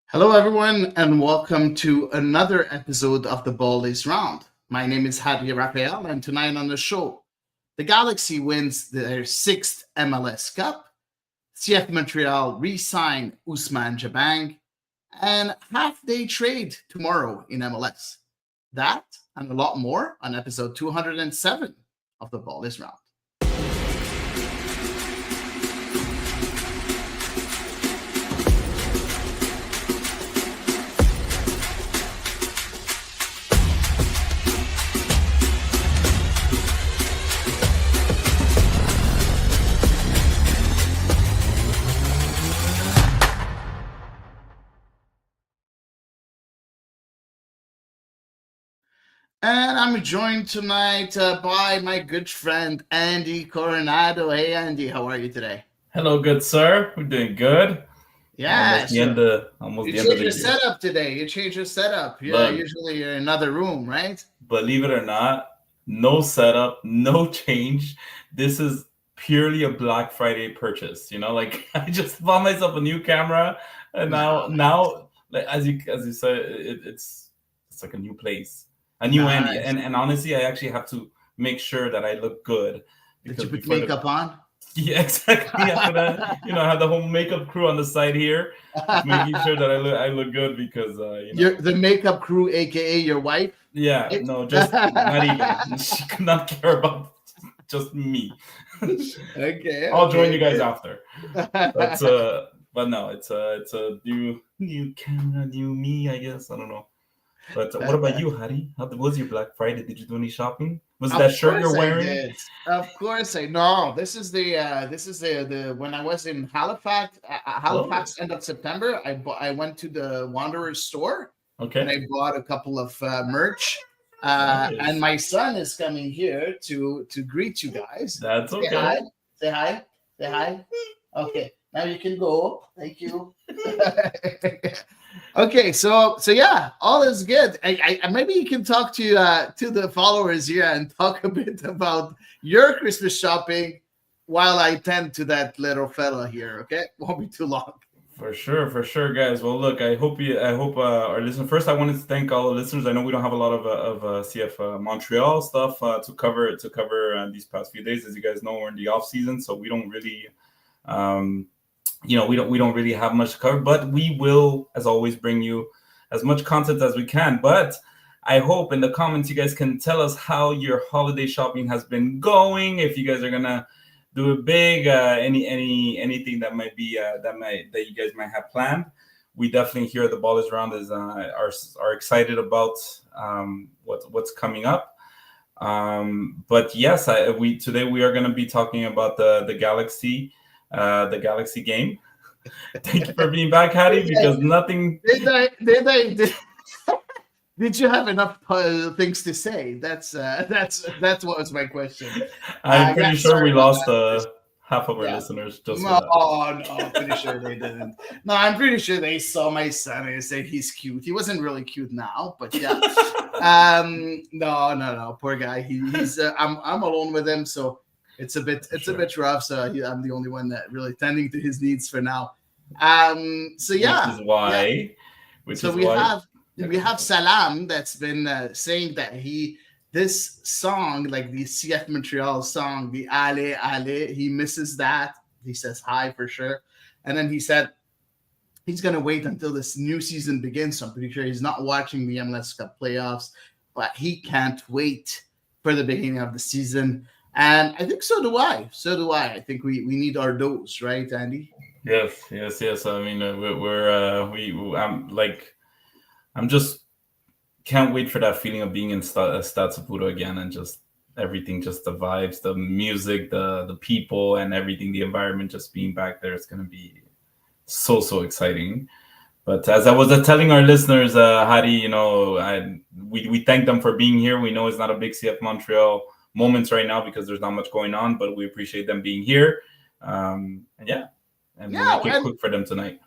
Hello, everyone, and welcome to another episode of the Ball is Round. My name is Hady, and tonight on the show, the Galaxy wins their sixth MLS Cup, CF Montreal re-sign Ousmane Jabang, and half-day trade tomorrow in MLS. That and a lot more on episode 207 of the Ball is Round. And I'm joined tonight by my good friend, Andy Coronado. Hey, Andy, how are you today? Hello, good sir. We're doing good. Yeah, Almost the end of you the changed your year. setup today. You changed your setup. Yeah, Look, usually you're in another room, right? believe it or not, no setup, no change. This is purely a Black Friday purchase. Like I just bought myself a new camera, and No, now, like, as you said, it's like a new place, a new Andy. nice. And honestly, I actually have to make sure that I look good Did you because put before the makeup on? Yeah, exactly. After that, I have the whole makeup crew on the side here, making sure that I look good because You're the makeup crew, aka your wife. yeah, Right? no, just not even. She could not care about just me. Okay, I'll join okay. you guys after. But no, it's a new camera, new me, I guess. I don't know. But what about you, Hady? How was your Black Friday? Did you do any shopping? Was it that Of shirt course you're I wearing? did. Of course I no. This is the when I was in Halifax, Oh, end of September. I went to the Wanderers store and okay. I bought a couple of merch. And Nice. my son is coming here to greet you guys. That's Say hi. okay. Say hi. Say hi. Okay. Now you can go. Thank you. Okay, so yeah, all is good. Maybe you can talk to the followers here and talk a bit about your Christmas shopping while I tend to that little fella here. Okay, won't be too long. For sure, guys. Well, look, I hope our listeners. First, I wanted to thank all the listeners. I know we don't have a lot of CF Montreal stuff to cover these past few days. As you guys know, we're in the off season, so we don't really, um, we don't really have much to cover. But we will, as always, bring you as much content as we can. But I hope in the comments you guys can tell us how your holiday shopping has been going. If you guys are gonna do a big anything that might be that you guys might have planned. We definitely here at the Ball is Round is are excited about what's coming up. But yes, we today we are going to be talking about the Galaxy game. Thank you for being back, Hattie, Did I? because nothing. Did you have enough things to say? That's what was my question. I'm Yeah, pretty sure sorry we about lost that. half of our Yeah. listeners just for No, that. no, pretty sure they didn't. No, I'm pretty sure they saw my son and said he's cute. He wasn't really cute now, but yeah. No. Poor guy. He's. I'm alone with him, so it's a Sure. bit rough. So I'm the only one that really tending to his needs for now. So Which yeah, is yeah. why, which So is why. Yeah, we go have ahead. Salam that's been saying that this song, like the CF Montreal song, the Ale Ale, he misses that. He says hi for sure, and then he said he's gonna wait until this new season begins. So I'm pretty sure he's not watching the MLS Cup playoffs, but he can't wait for the beginning of the season. And I think so do I. So do I. I think we need our dose, right, Andy? Yes. I mean, I'm like, I'm just can't wait for that feeling of being in Stad Saputo again, and just everything, just the vibes, the music, the people, and everything, the environment, just being back there. It's gonna be so exciting. But as I was telling our listeners, Hadi, we thank them for being here. We know it's not a big CF Montreal moments right now because there's not much going on, but we appreciate them being here. And yeah, and we'll Yeah, make it and quick for them tonight.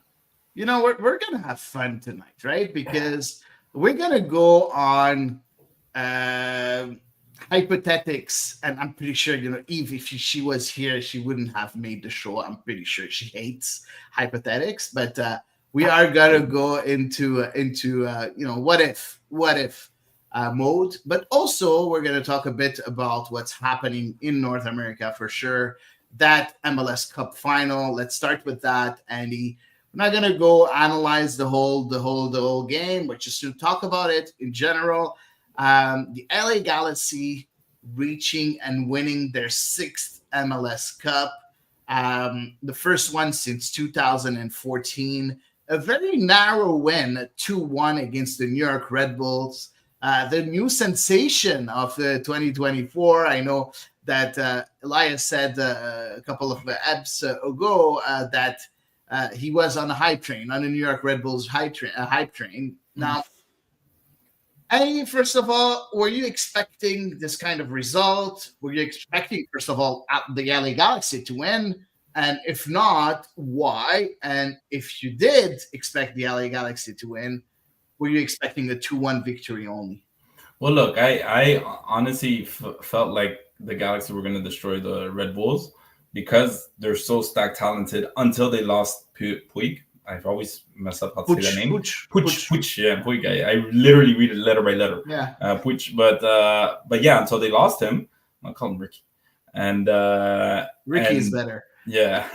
we're gonna have fun tonight, right? Because we're gonna go on uh, hypothetics, and I'm pretty sure Eve, if she was here, she wouldn't have made the show. I'm pretty sure she hates hypothetics, but we are gonna go into what if mode, but also we're gonna talk a bit about what's happening in North America for sure. That MLS Cup final. Let's start with that, Andy. We're not gonna go analyze the whole game, but just to talk about it in general. The LA Galaxy reaching and winning their sixth MLS Cup, the first one since 2014. A very narrow win, 2-1 against the New York Red Bulls. The new sensation of 2024. I know that Elias said a couple of eps ago that he was on a hype train, on the New York Red Bulls hype train. Now, Hey, first of all, were you expecting this kind of result? Were you expecting, first of all, the LA Galaxy to win? And if not, why? And if you did expect the LA Galaxy to win, were you expecting a 2-1 victory only? Well, look, I honestly felt like the Galaxy were going to destroy the Red Bulls because they're so stacked talented until they lost Puig. I've always messed up how to say that name. Puig, yeah, Puig. I literally read it letter by letter. Yeah. Puig, but yeah, until they lost him, I'll call him Ricky. And Ricky is better. Yeah.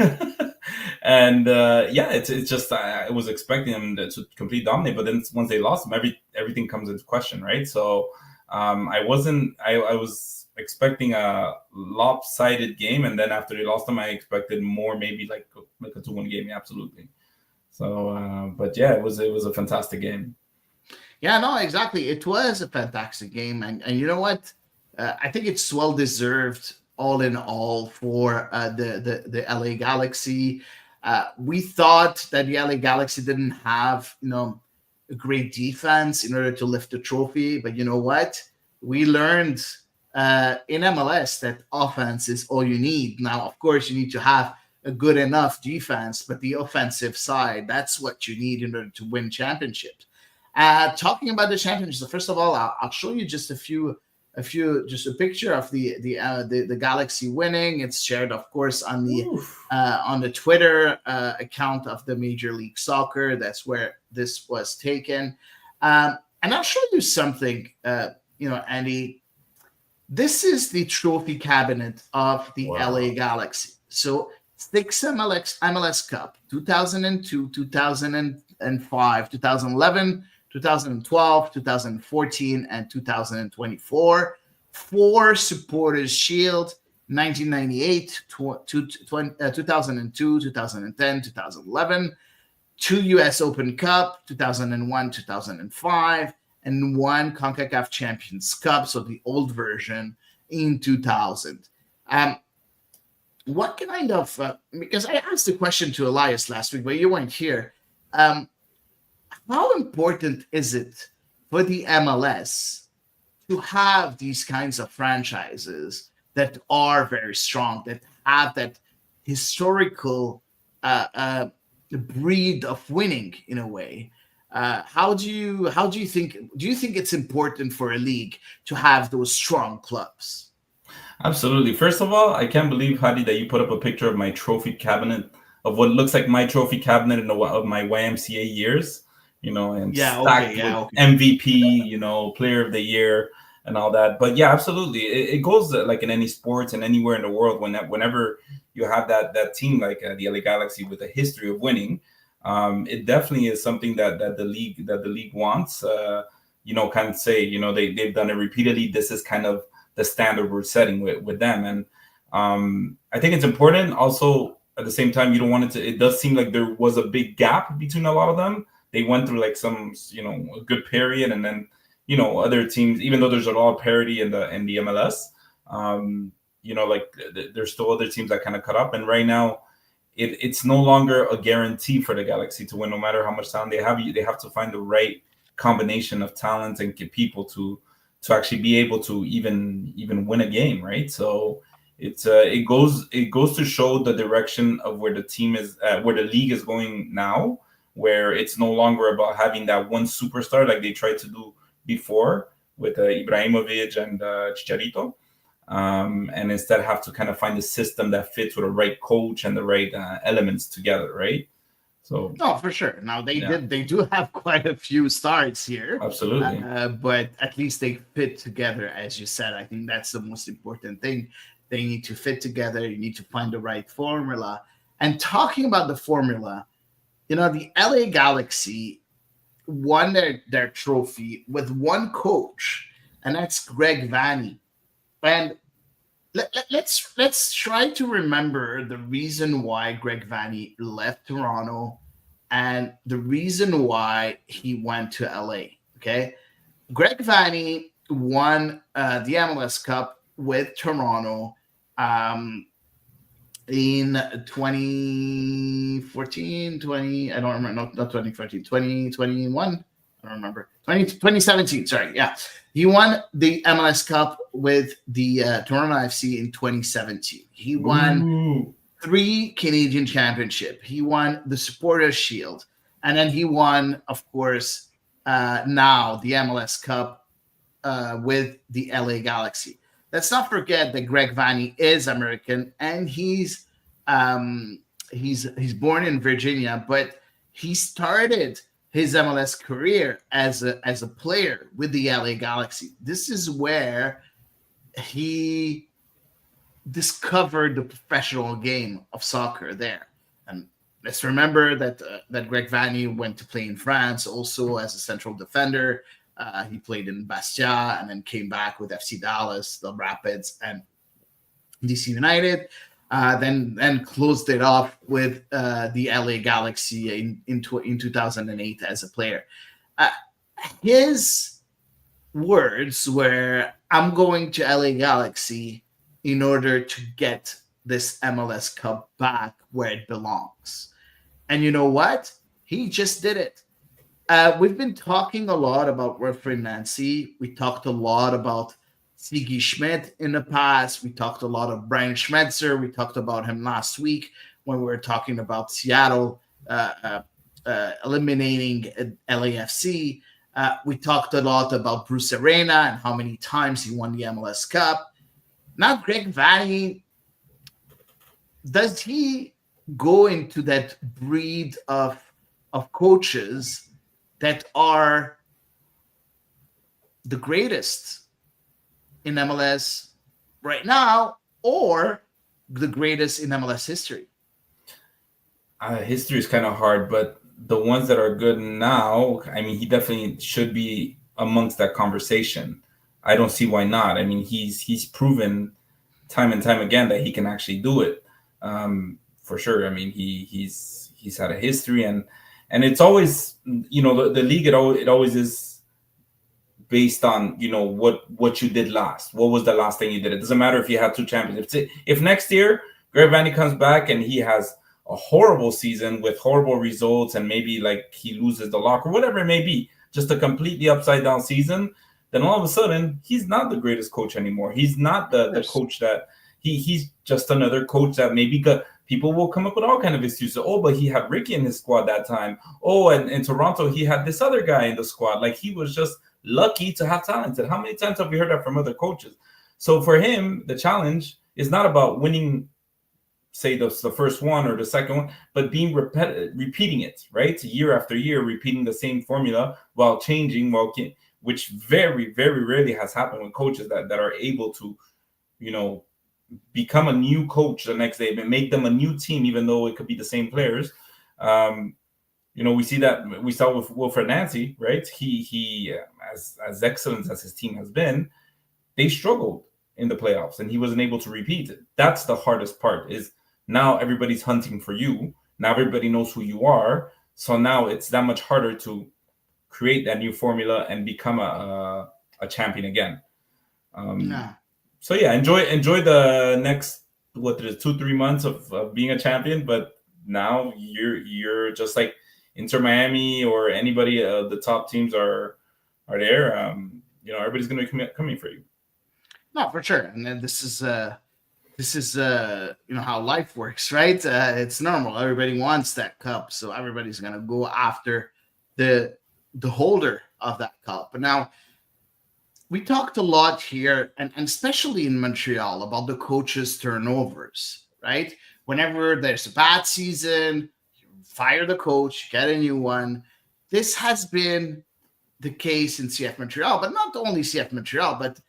And yeah, it's just I was expecting them to completely dominate, but then once they lost them, everything comes into question, right? So I was expecting a lopsided game, and then after they lost them, I expected more, maybe like a 2-1 game, absolutely. So, but yeah, it was a fantastic game. Yeah, no, exactly. It was a fantastic game, and you know what? I think it's well deserved, all in all, for the LA Galaxy. We thought that the LA Galaxy didn't have a great defense in order to lift the trophy, but you know what? We learned in MLS that offense is all you need. Now, of course, you need to have a good enough defense, but the offensive side, that's what you need in order to win championships. Talking about the championships, first of all, I'll show you just just a picture of the Galaxy winning. It's shared, of course, on the Twitter account of the Major League Soccer. That's where this was taken. And I'll show you something, Andy. This is the trophy cabinet of the LA Galaxy. So 6 MLS Cup, 2002, 2005, 2011, 2012, 2014, and 2024. 4 Supporters Shield, 1998, 2002, 2010, 2011. 2 US Open Cup, 2001, 2005. And 1 CONCACAF Champions Cup, so the old version, in 2000. What kind of because I asked the question to Elias last week, but you weren't here. How important is it for the MLS to have these kinds of franchises that are very strong, that have that historical breed of winning in a way? How do you think? Do you think it's important for a league to have those strong clubs? Absolutely. First of all, I can't believe, Hady, that you put up a picture of my trophy cabinet, of what looks like my trophy cabinet of my YMCA years, and stacked with MVP, player of the year and all that. But yeah, absolutely. It goes like in any sports and anywhere in the world, whenever you have that team like the LA Galaxy with a history of winning, it definitely is something that the league wants. Kind of say, they've done it repeatedly. This is kind of the standard we're setting with them. And I think it's important. Also, at the same time, you don't want it does seem like there was a big gap between a lot of them. They went through like some, a good period. And then, other teams, even though there's a lot of parity in the MLS, there's still other teams that kind of cut up. And right now, it's no longer a guarantee for the Galaxy to win, no matter how much talent they have. They have to find the right combination of talent and get people to actually be able to even win a game, right? So it goes to show the direction of where the team is, where the league is going now, where it's no longer about having that one superstar like they tried to do before with Ibrahimovic and Chicharito, and instead have to kind of find a system that fits with the right coach and the right elements together, right? So No, for sure. Now yeah, they do have quite a few stars here, absolutely. but at least they fit together, as you said. I think that's the most important thing. They need to fit together. You need to find the right formula. And talking about the formula, the LA Galaxy won their trophy with one coach, and that's Greg Vanney. And let's try to remember the reason why Greg Vanney left Toronto and the reason why he went to LA. Okay, Greg Vanney won the MLS Cup with Toronto in 2014, 20, I don't remember, not 2014, 2021. I don't remember. 2017, sorry. Yeah. He won the MLS Cup with the Toronto FC in 2017. He won Ooh. 3 Canadian Championship. He won the Supporters Shield. And then he won, of course, now the MLS Cup with the LA Galaxy. Let's not forget that Greg Vanney is American and he's born in Virginia, but he started his MLS career as a player with the LA Galaxy. This is where he discovered the professional game of soccer there. And let's remember that Greg Vanney went to play in France also as a central defender. He played in Bastia and then came back with FC Dallas, the Rapids, and DC United. Then closed it off with the LA Galaxy in 2008 as a player. His words were, "I'm going to LA Galaxy in order to get this MLS Cup back where it belongs." And you know what? He just did it. We've been talking a lot about Wilfried Nancy. We talked a lot about Sigi Schmidt in the past. We talked a lot of Brian Schmetzer. We talked about him last week when we were talking about Seattle eliminating LAFC. We talked a lot about Bruce Arena and how many times he won the MLS Cup. Now, Greg Vanney, does he go into that breed of coaches that are the greatest in MLS right now or the greatest in MLS history? History is kind of hard, but the ones that are good now, I mean, he definitely should be amongst that conversation. I don't see why not. I mean, he's proven time and time again that he can actually do it. For sure. I mean, he's had a history, and it's always, the league, it always is based on, what you did last. What was the last thing you did? It doesn't matter if you had 2 champions. If next year Greg Vanney comes back and he has a horrible season with horrible results and maybe like he loses the lock or whatever it may be, just a completely upside down season, then all of a sudden he's not the greatest coach anymore. He's not the coach that he's just another coach that maybe people will come up with all kind of excuses. Oh, but he had Ricky in his squad that time. Oh, and in Toronto he had this other guy in the squad. Like he was just lucky to have talented. How many times have we heard that from other coaches? So for him, the challenge is not about winning, say the first one or the second one, but being repeating it, right? Year after year, repeating the same formula while changing, which very, very rarely has happened with coaches that are able to, become a new coach the next day and make them a new team, even though it could be the same players. We saw with Wilfried Nancy, right? He as excellent as his team has been, they struggled in the playoffs and he wasn't able to repeat it. That's the hardest part, is now everybody's hunting for you. Now everybody knows who you are. So now it's that much harder to create that new formula and become a champion again. So yeah, enjoy the next 2-3 months of being a champion. But now you're just like Inter Miami or anybody. The top teams are there. Everybody's going to be coming for you. No, for sure. And then this is how life works, right? It's normal. Everybody wants that cup, so everybody's going to go after the holder of that cup. But now, we talked a lot here, and especially in Montreal, about the coaches' turnovers, right? Whenever there's a bad season, fire the coach, get a new one. This has been the case in CF Montreal, but not only CF Montreal, but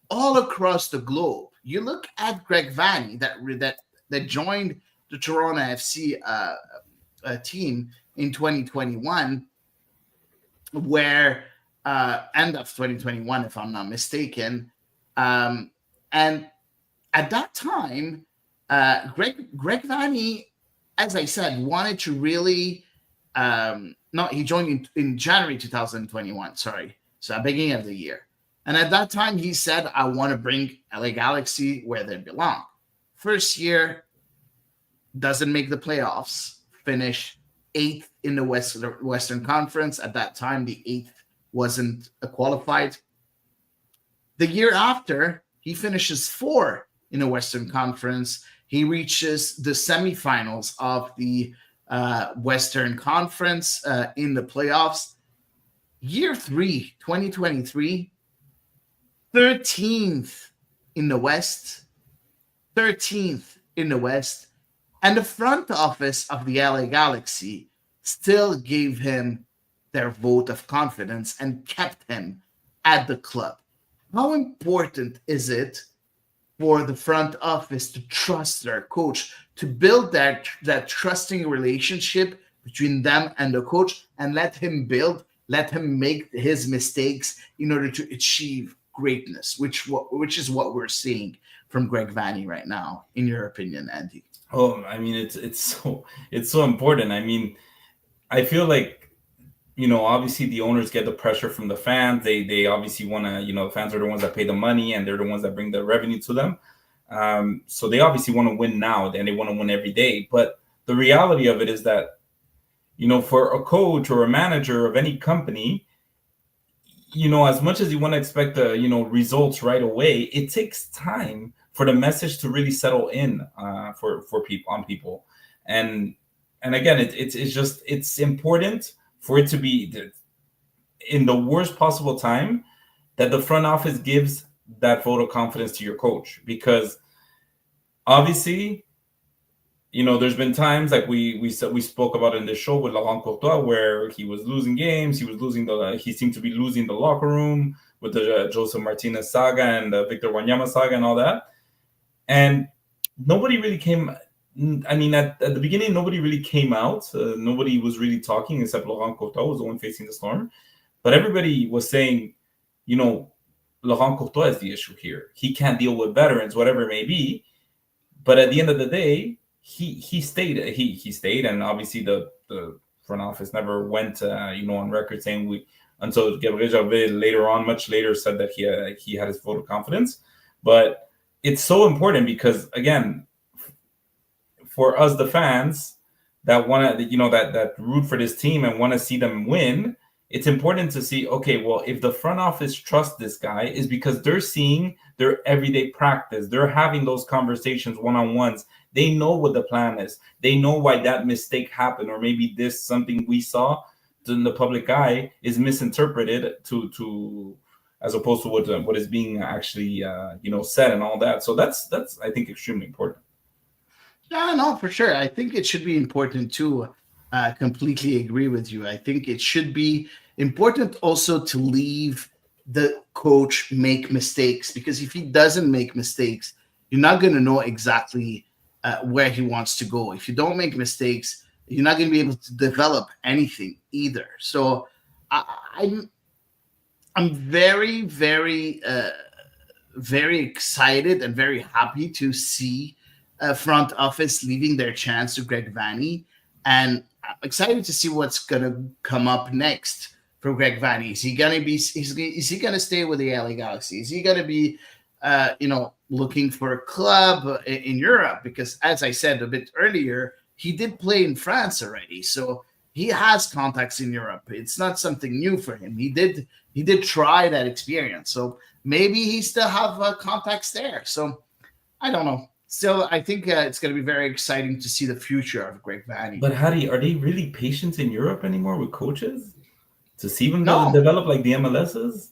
all across the globe. You look at Greg Vanney that joined the Toronto FC team in 2021, where end of 2021, if I'm not mistaken, and at that time, Greg Vanney, as I said, wanted to really. No, he joined in January 2021. Sorry, so beginning of the year. And at that time, he said, I want to bring LA Galaxy where they belong. First year, doesn't make the playoffs, finish 8th in the Western Conference. At that time, the 8th wasn't qualified. The year after, he finishes 4th in the Western Conference. He reaches the semifinals of the Western Conference in the playoffs. Year 3, 2023, 13th in the West, 13th in the West, and the front office of the LA Galaxy still gave him their vote of confidence and kept him at the club. How important is it for the front office to trust their coach, to build that trusting relationship between them and the coach, and let him make his mistakes in order to achieve greatness, which is what we're seeing from Greg Vanney right now, in your opinion, Andy? Oh, I mean, it's so important. I mean, I feel like, obviously the owners get the pressure from the fans. They obviously want to, the fans are the ones that pay the money and they're the ones that bring the revenue to them. So they obviously want to win now and they want to win every day. But the reality of it is that, for a coach or a manager of any company, as much as you want to expect the, results right away, it takes time for the message to really settle in for people. And again, it's important for it to be in the worst possible time that the front office gives that vote of confidence to your coach, because obviously, there's been times like we spoke about in this show with Laurent Courtois where he was losing games, he seemed to be losing the locker room with the Joseph Martinez saga and the Victor Wanyama saga and all that, and nobody really came. I mean, at the beginning, nobody really came out. Nobody was really talking except Laurent Courtois was the one facing the storm. But everybody was saying, Laurent Courtois is the issue here. He can't deal with veterans, whatever it may be. But at the end of the day, he stayed. He stayed, and obviously the front office never went, on record saying until Gabriel Gervais much later said that he had his vote of confidence. But it's so important because, again, for us, the fans that want to, that root for this team and want to see them win, it's important to see, okay, well, if the front office trusts this guy, is because they're seeing their everyday practice. They're having those conversations one-on-ones. They know what the plan is. They know why that mistake happened, or maybe something we saw in the public eye is misinterpreted to as opposed to what is being actually, said and all that. So that's I think extremely important. Yeah, no, for sure. I think it should be important to completely agree with you. I think it should be important also to leave the coach make mistakes, because if he doesn't make mistakes, you're not going to know exactly where he wants to go. If you don't make mistakes, you're not going to be able to develop anything either. So I'm very, very, very excited and very happy to see front office leaving their chance to Greg Vanney, and I'm excited to see what's gonna come up next for Greg Vanney. Is he gonna stay with the LA Galaxy? Is he gonna be looking for a club in Europe? Because as I said a bit earlier, he did play in France already, so he has contacts in Europe. It's not something new for him. He did try that experience, so maybe he still have contacts there. So I don't know. Still, I think it's going to be very exciting to see the future of Greg Vanney. But Hady, are they really patient in Europe anymore with coaches to see them No. develop like the MLSs?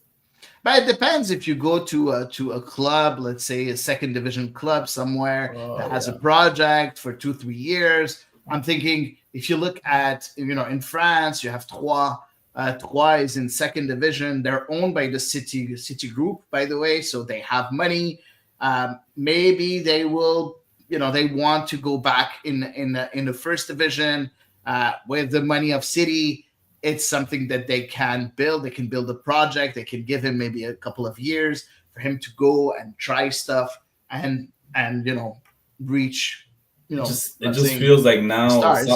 But it depends. If you go to a club, let's say a second division club somewhere that has a project for 2-3 years, I'm thinking if you look at, in France, you have Troyes. Troyes is in second division. They're owned by the City Group, by the way, so they have money. Maybe they will, they want to go back in the first division with the money of City. It's something that they can build. They can build a project. They can give him maybe a couple of years for him to go and try stuff and reach, it just feels like now stars.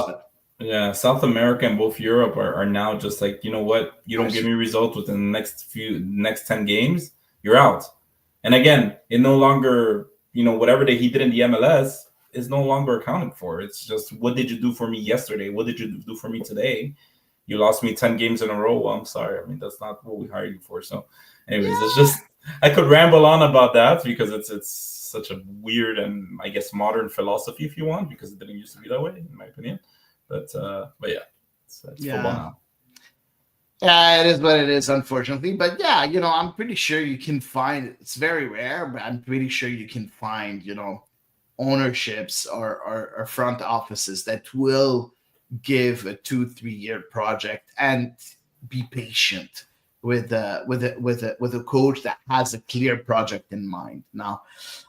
yeah, South America and both Europe are now just like, you know what, you don't But give me results within the next 10 games, you're out. And again, it no longer, whatever that he did in the MLS is no longer accounted for. It's just, what did you do for me yesterday? What did you do for me today? You lost me 10 games in a row. Well, I'm sorry. I mean, that's not what we hired you for. So anyways, it's just, I could ramble on about that because it's such a weird and I guess modern philosophy if you want, because it didn't used to be that way, in my opinion. But yeah, it's football now. Yeah, it is what it is, unfortunately. But yeah, I'm pretty sure you can find, it's very rare, but I'm pretty sure you can find, ownerships or front offices that will give a 2-3 year project and be patient with a coach that has a clear project in mind. Now,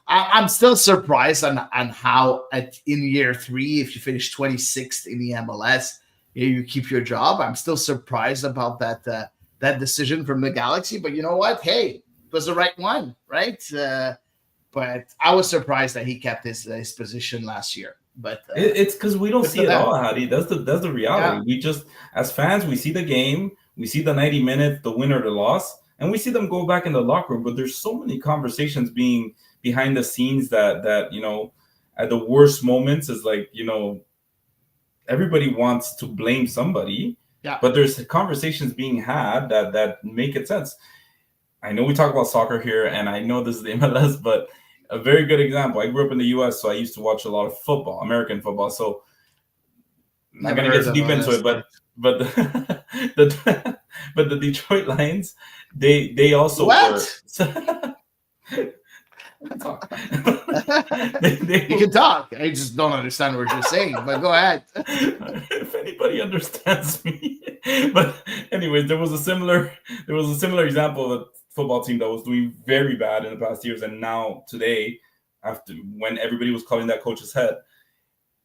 I'm still surprised on how in year 3, if you finish 26th in the MLS, you keep your job. I'm still surprised about that decision from the Galaxy. But you know what? Hey, it was the right one, right? But I was surprised that he kept his position last year. But it's because we don't see it all, Hady. That's the reality. Yeah. We just, as fans, we see the game, we see the 90 minutes, the win or the loss, and we see them go back in the locker room. But there's so many conversations being behind the scenes that at the worst moments is like, everybody wants to blame somebody. Yeah. But there's conversations being had that make it sense. I know we talk about soccer here, and I know this is the MLS, but a very good example. I grew up in the U.S., so I used to watch a lot of football, American football. So I'm not going to get too deep into it, but the Detroit Lions, they also were. You can talk. I just don't understand what you're saying, but go ahead. If anybody understands me. But anyways, there was a similar example of a football team that was doing very bad in the past years, and now today, after when everybody was calling that coach's head,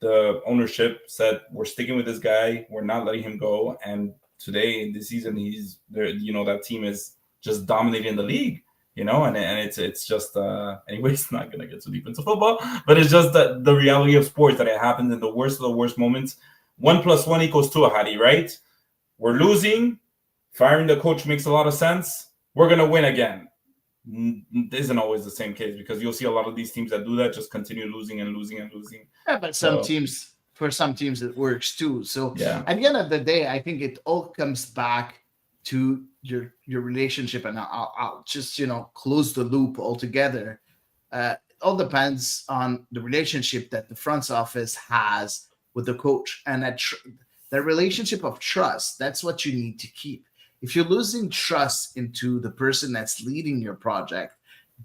the ownership said, we're sticking with this guy, we're not letting him go. And today in this season, he's there, that team is just dominating the league. And it's just anyways, not gonna get too deep into football, but it's just the reality of sports that it happens in the worst of the worst moments. 1 + 1 = 2, Hady, right? We're losing, firing the coach makes a lot of sense. We're gonna win again. It isn't always the same case, because you'll see a lot of these teams that do that just continue losing and losing and losing. Yeah, but for some teams it works too. So yeah, at the end of the day, I think it all comes back to your relationship, and I'll just close the loop altogether. It all depends on the relationship that the front office has with the coach, and that relationship of trust. That's what you need to keep. If you're losing trust into the person that's leading your project,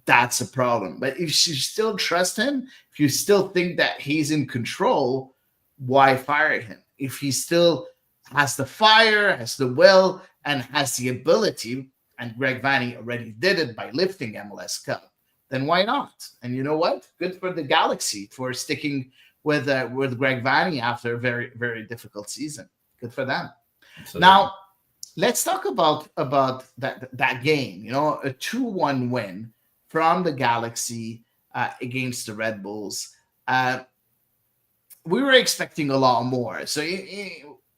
that's a problem. But if you still trust him, if you still think that he's in control, why fire him? If he still has the fire, has the will, and has the ability, and Greg Vanney already did it by lifting MLS Cup, then why not? And you know what? Good for the Galaxy for sticking with Greg Vanney after a very, very difficult season. Good for them. Absolutely. Now, let's talk about that game. A 2-1 win from the Galaxy against the Red Bulls. We were expecting a lot more. So,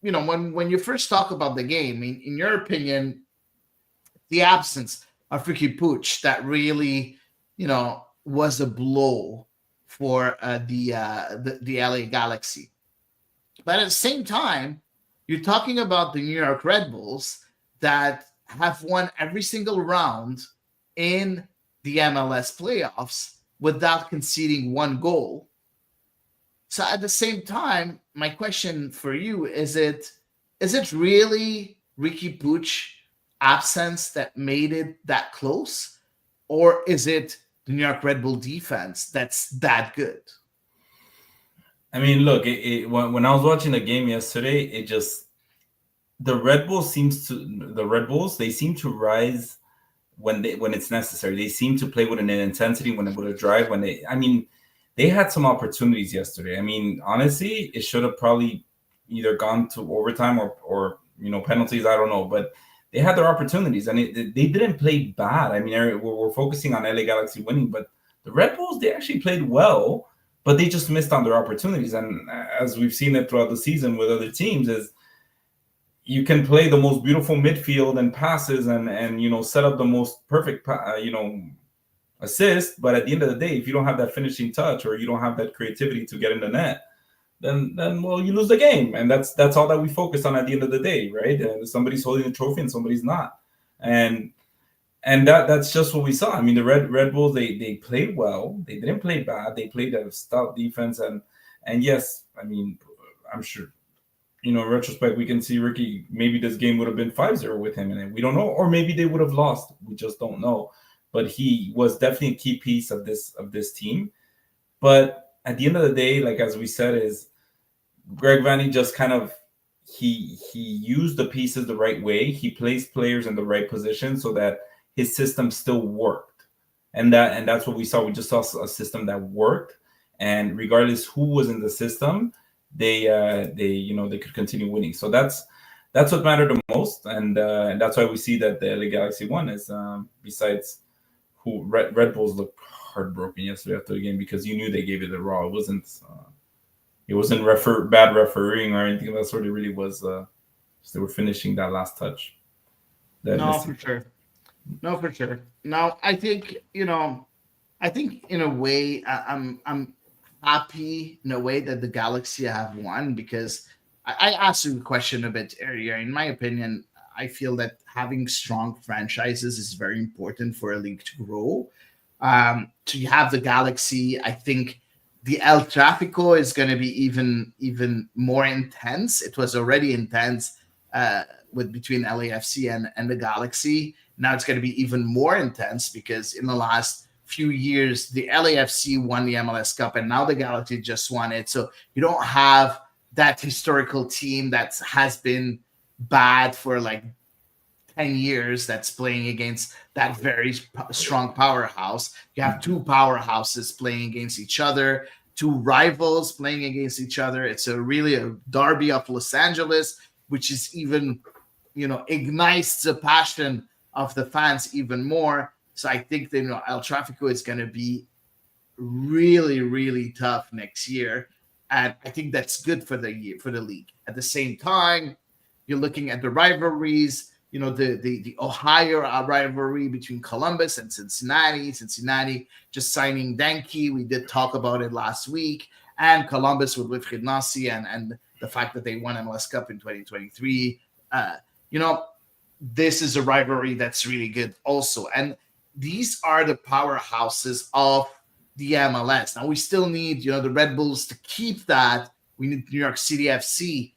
when you first talk about the game, in your opinion, the absence of Ricky Puig, that really, was a blow for the LA Galaxy. But at the same time, you're talking about the New York Red Bulls that have won every single round in the MLS playoffs without conceding one goal. So at the same time, my question for you is it really Ricky Puig absence that made it that close? Or is it the New York Red Bull defense that's that good? I mean, look, when I was watching the game yesterday, it just the Red Bulls they seem to rise when it's necessary. They seem to play with an intensity with a drive I mean, they had some opportunities yesterday. I mean, honestly, it should have probably either gone to overtime or penalties. I don't know, but they had their opportunities and they didn't play bad. I mean, we're focusing on LA Galaxy winning, but the Red Bulls they actually played well, but they just missed on their opportunities. And as we've seen it throughout the season with other teams, is you can play the most beautiful midfield and passes and set up the most perfect assist, but at the end of the day, if you don't have that finishing touch or you don't have that creativity to get in the net, then well, you lose the game, and that's all that we focus on at the end of the day, right? And somebody's holding the trophy and somebody's not, and that's just what we saw. I mean, the Red Bulls they played well, they didn't play bad, they played a stout defense, and yes, I mean, I'm sure. In retrospect, we can see Ricky, maybe this game would have been 5-0 with him in it. We don't know. Or maybe they would have lost. We just don't know. But he was definitely a key piece of this team. But at the end of the day, like as we said, is Greg Vanney just kind of he used the pieces the right way. He placed players in the right position so that his system still worked. And that's what we saw. We just saw a system that worked. And regardless who was in the system, they could continue winning. So that's what mattered the most, and that's why we see that the LA Galaxy won. Is besides who Red Bulls looked heartbroken yesterday after the game because you knew they gave it a raw. It wasn't bad refereeing or anything of that sort. It really was they were finishing that last touch. No, for sure. Now I think in a way I'm happy in a way that the Galaxy have won because I asked you a question a bit earlier. In my opinion, I feel that having strong franchises is very important for a league to grow. To have the Galaxy, I think the El Tráfico is going to be even more intense. It was already intense with between LAFC and the Galaxy. Now it's going to be even more intense because in the last few years, the LAFC won the MLS Cup, and now the Galaxy just won it. So you don't have that historical team that has been bad for like 10 years that's playing against that very strong powerhouse. You have two powerhouses playing against each other, two rivals playing against each other. It's really a derby of Los Angeles, which is even, ignites the passion of the fans even more. So I think that El Tráfico is going to be really, really tough next year, and I think that's good for the league. At the same time, you're looking at the rivalries. The Ohio rivalry between Columbus and Cincinnati. Cincinnati just signing Danke. We did talk about it last week, and Columbus with Wilfried Nassi and the fact that they won MLS Cup in 2023. This is a rivalry that's really good also, and these are the powerhouses of the MLS. Now we still need, the Red Bulls to keep that. We need New York City FC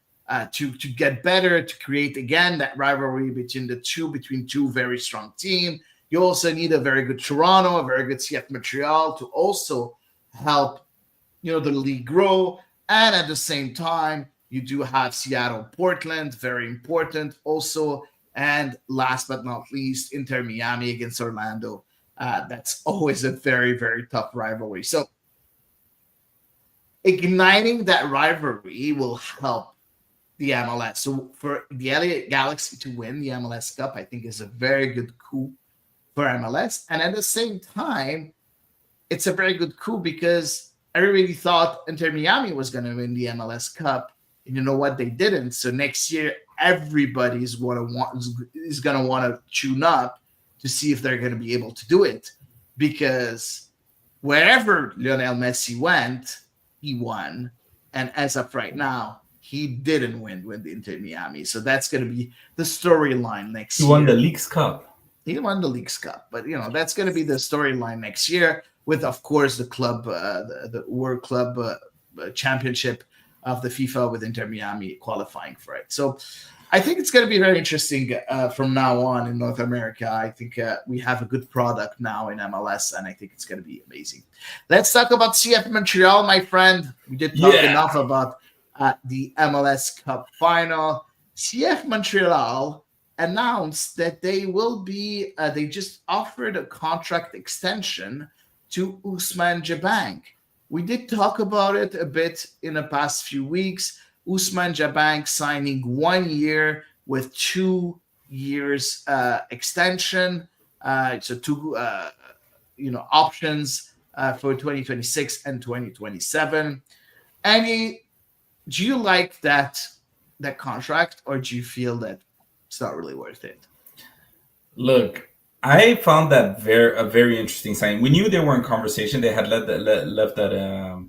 to get better, to create again that rivalry between two very strong teams. You also need a very good Toronto, a very good CF Montreal to also help, the league grow. And at the same time, you do have Seattle, Portland, very important also. And last but not least, Inter Miami against Orlando. That's always a very, very tough rivalry. So igniting that rivalry will help the MLS. So for the LA Galaxy to win the MLS Cup, I think is a very good coup for MLS. And at the same time, it's a very good coup because everybody thought Inter Miami was going to win the MLS Cup. And you know what? They didn't. So next year, everybody is going to want to tune up to see if they're going to be able to do it, because wherever Lionel Messi went, he won, and as of right now, he didn't win with Inter Miami. So that's going to be the storyline next year. He won the Leagues Cup. He won the Leagues Cup, but that's going to be the storyline next year with, of course, the club, the World Club Championship of the FIFA with Inter Miami qualifying for it. So I think it's going to be very interesting from now on in North America. I think we have a good product now in MLS, and I think it's going to be amazing. Let's talk about CF Montreal, my friend. We did talk Yeah. enough about the MLS Cup final. CF Montreal announced that they will be, they just offered a contract extension to Ousmane Jabang. We did talk about it a bit in the past few weeks. Ousmane Jabang signing 1 year with 2 years extension. So two options for 2026 and 2027. Any, do you like that contract, or do you feel that it's not really worth it? Look, I found that a very interesting sign. We knew they were in conversation. They had left that.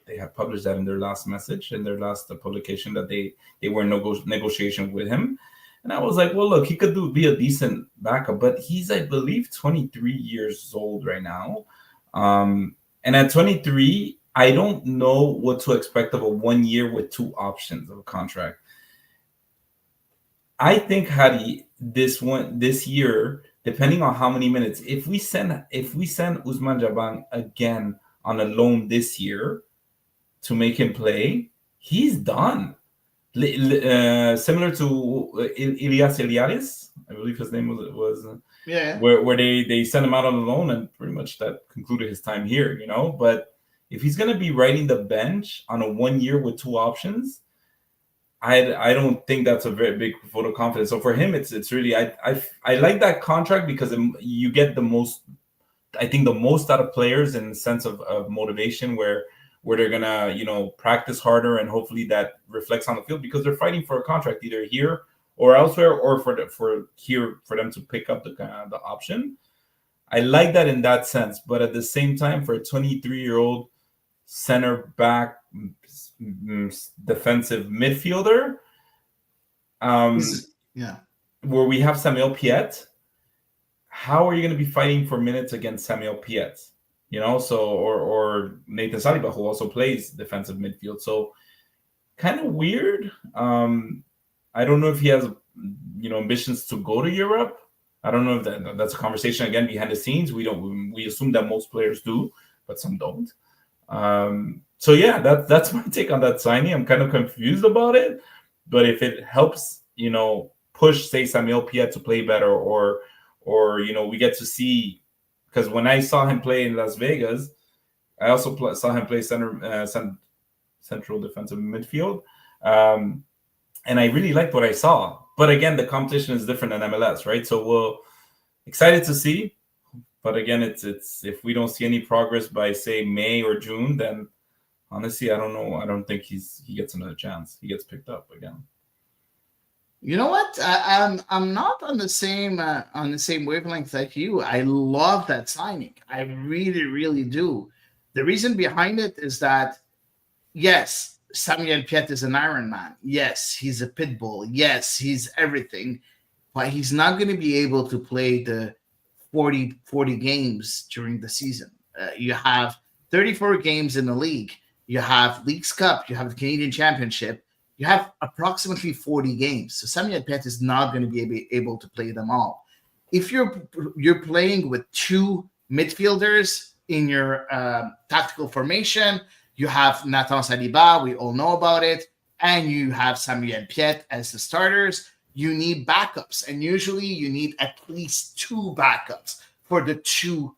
They had published that in their last message, in their last publication, that they were in negotiation with him. And I was like, well, look, he could be a decent backup, but he's, I believe, 23 years old right now. And at 23, I don't know what to expect of a 1 year with 2 options of a contract. I think, Hady, this year, depending on how many minutes, if we send Ousmane Jabang again on a loan this year to make him play, he's done. Similar to Ilias Elialis, I believe his name was where they sent him out on a loan, and pretty much that concluded his time here, But if he's going to be riding the bench on a 1 year with 2 options, I don't think that's a very big vote of confidence. So for him, it's really, I like that contract because you get the most, I think, the most out of players in the sense of motivation, where they're gonna practice harder, and hopefully that reflects on the field, because they're fighting for a contract either here or elsewhere, or for here for them to pick up the option. I like that in that sense, but at the same time, for a 23-year-old center back, defensive midfielder, where we have Samuel Piette, how are you going to be fighting for minutes against Samuel Piette? Or Nathan Saliba, who also plays defensive midfield. So kind of weird. I don't know if he has, ambitions to go to Europe. I don't know if that's a conversation again behind the scenes. We assume that most players do, but some don't. So yeah, that's my take on that signing. I'm kind of confused about it, but if it helps, push, say, Samuel Piette to play better, or we get to see, because when I saw him play in Las Vegas, I also saw him play central defensive midfield, and I really liked what I saw. But again, the competition is different than MLS, right? So we're excited to see. But again, it's if we don't see any progress by, say, May or June, then honestly, I don't know. I don't think he gets another chance. He gets picked up again. You know what? I'm not on the same wavelength like you. I love that signing. I really, really do. The reason behind it is that, yes, Samuel Piette is an Iron Man. Yes, he's a pit bull. Yes, he's everything. But he's not going to be able to play the 40 games during the season. You have 34 games in the league. You have Leagues Cup. You have the Canadian Championship. You have approximately 40 games. So Samuel Piette is not going to be able to play them all. If you're playing with 2 midfielders in your tactical formation, you have Nathan Saliba, we all know about it, and you have Samuel Piette as the starters. You need backups, and usually you need at least 2 backups for the 2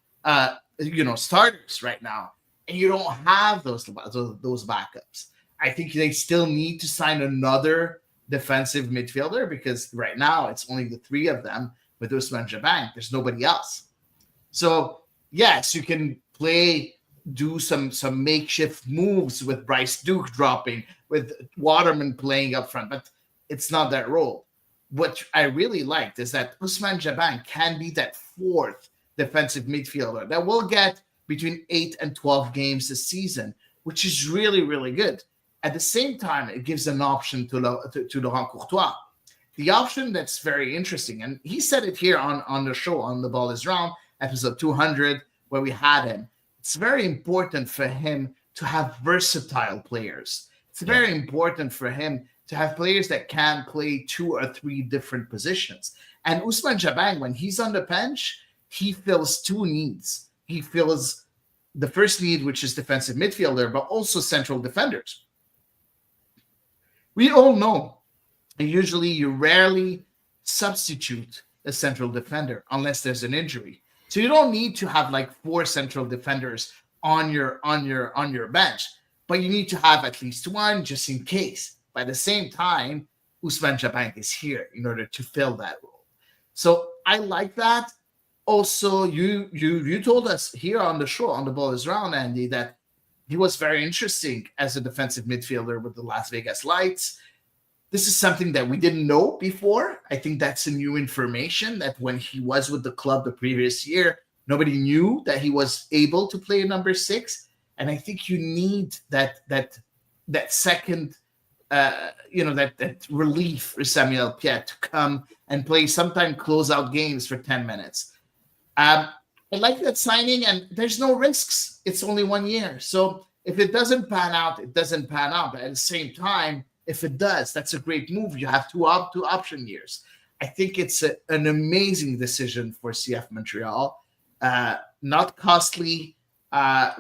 starters right now, and you don't have those backups. I think they still need to sign another defensive midfielder, because right now it's only the 3 of them with Ousmane Jabang. There's nobody else. So yes, you can do some makeshift moves with Bryce Duke dropping, with Waterman playing up front, but it's not that role. What I really liked is that Ousmane Jabang can be that 4th defensive midfielder that will get between 8 and 12 games this season, which is really, really good. At the same time, it gives an option to Laurent Courtois. The option that's very interesting, and he said it here on the show, on The Ball is Round, episode 200, where we had him. It's very important for him to have versatile players. It's very important for him to have players that can play 2 or 3 different positions. And Ousmane Jabang, when he's on the bench, he fills 2 needs. He fills the first need, which is defensive midfielder, but also central defenders. We all know usually you rarely substitute a central defender unless there's an injury. So you don't need to have like 4 central defenders on your bench, but you need to have at least 1 just in case. By the same time, Ousmane Jabang is here in order to fill that role. So I like that. Also, you told us here on the show, on The Ball Is Round, Andy, that he was very interesting as a defensive midfielder with the Las Vegas Lights. This is something that we didn't know before. I think that's a new information, that when he was with the club the previous year, nobody knew that he was able to play number 6. And I think you need that second, that relief for Samuel Piet to come and play, sometimes close out games for 10 minutes. I like that signing, and there's no risks. It's only 1 year. So if it doesn't pan out, it doesn't pan out. But at the same time, if it does, that's a great move. You have two option years. I think it's an amazing decision for CF Montreal. Not costly,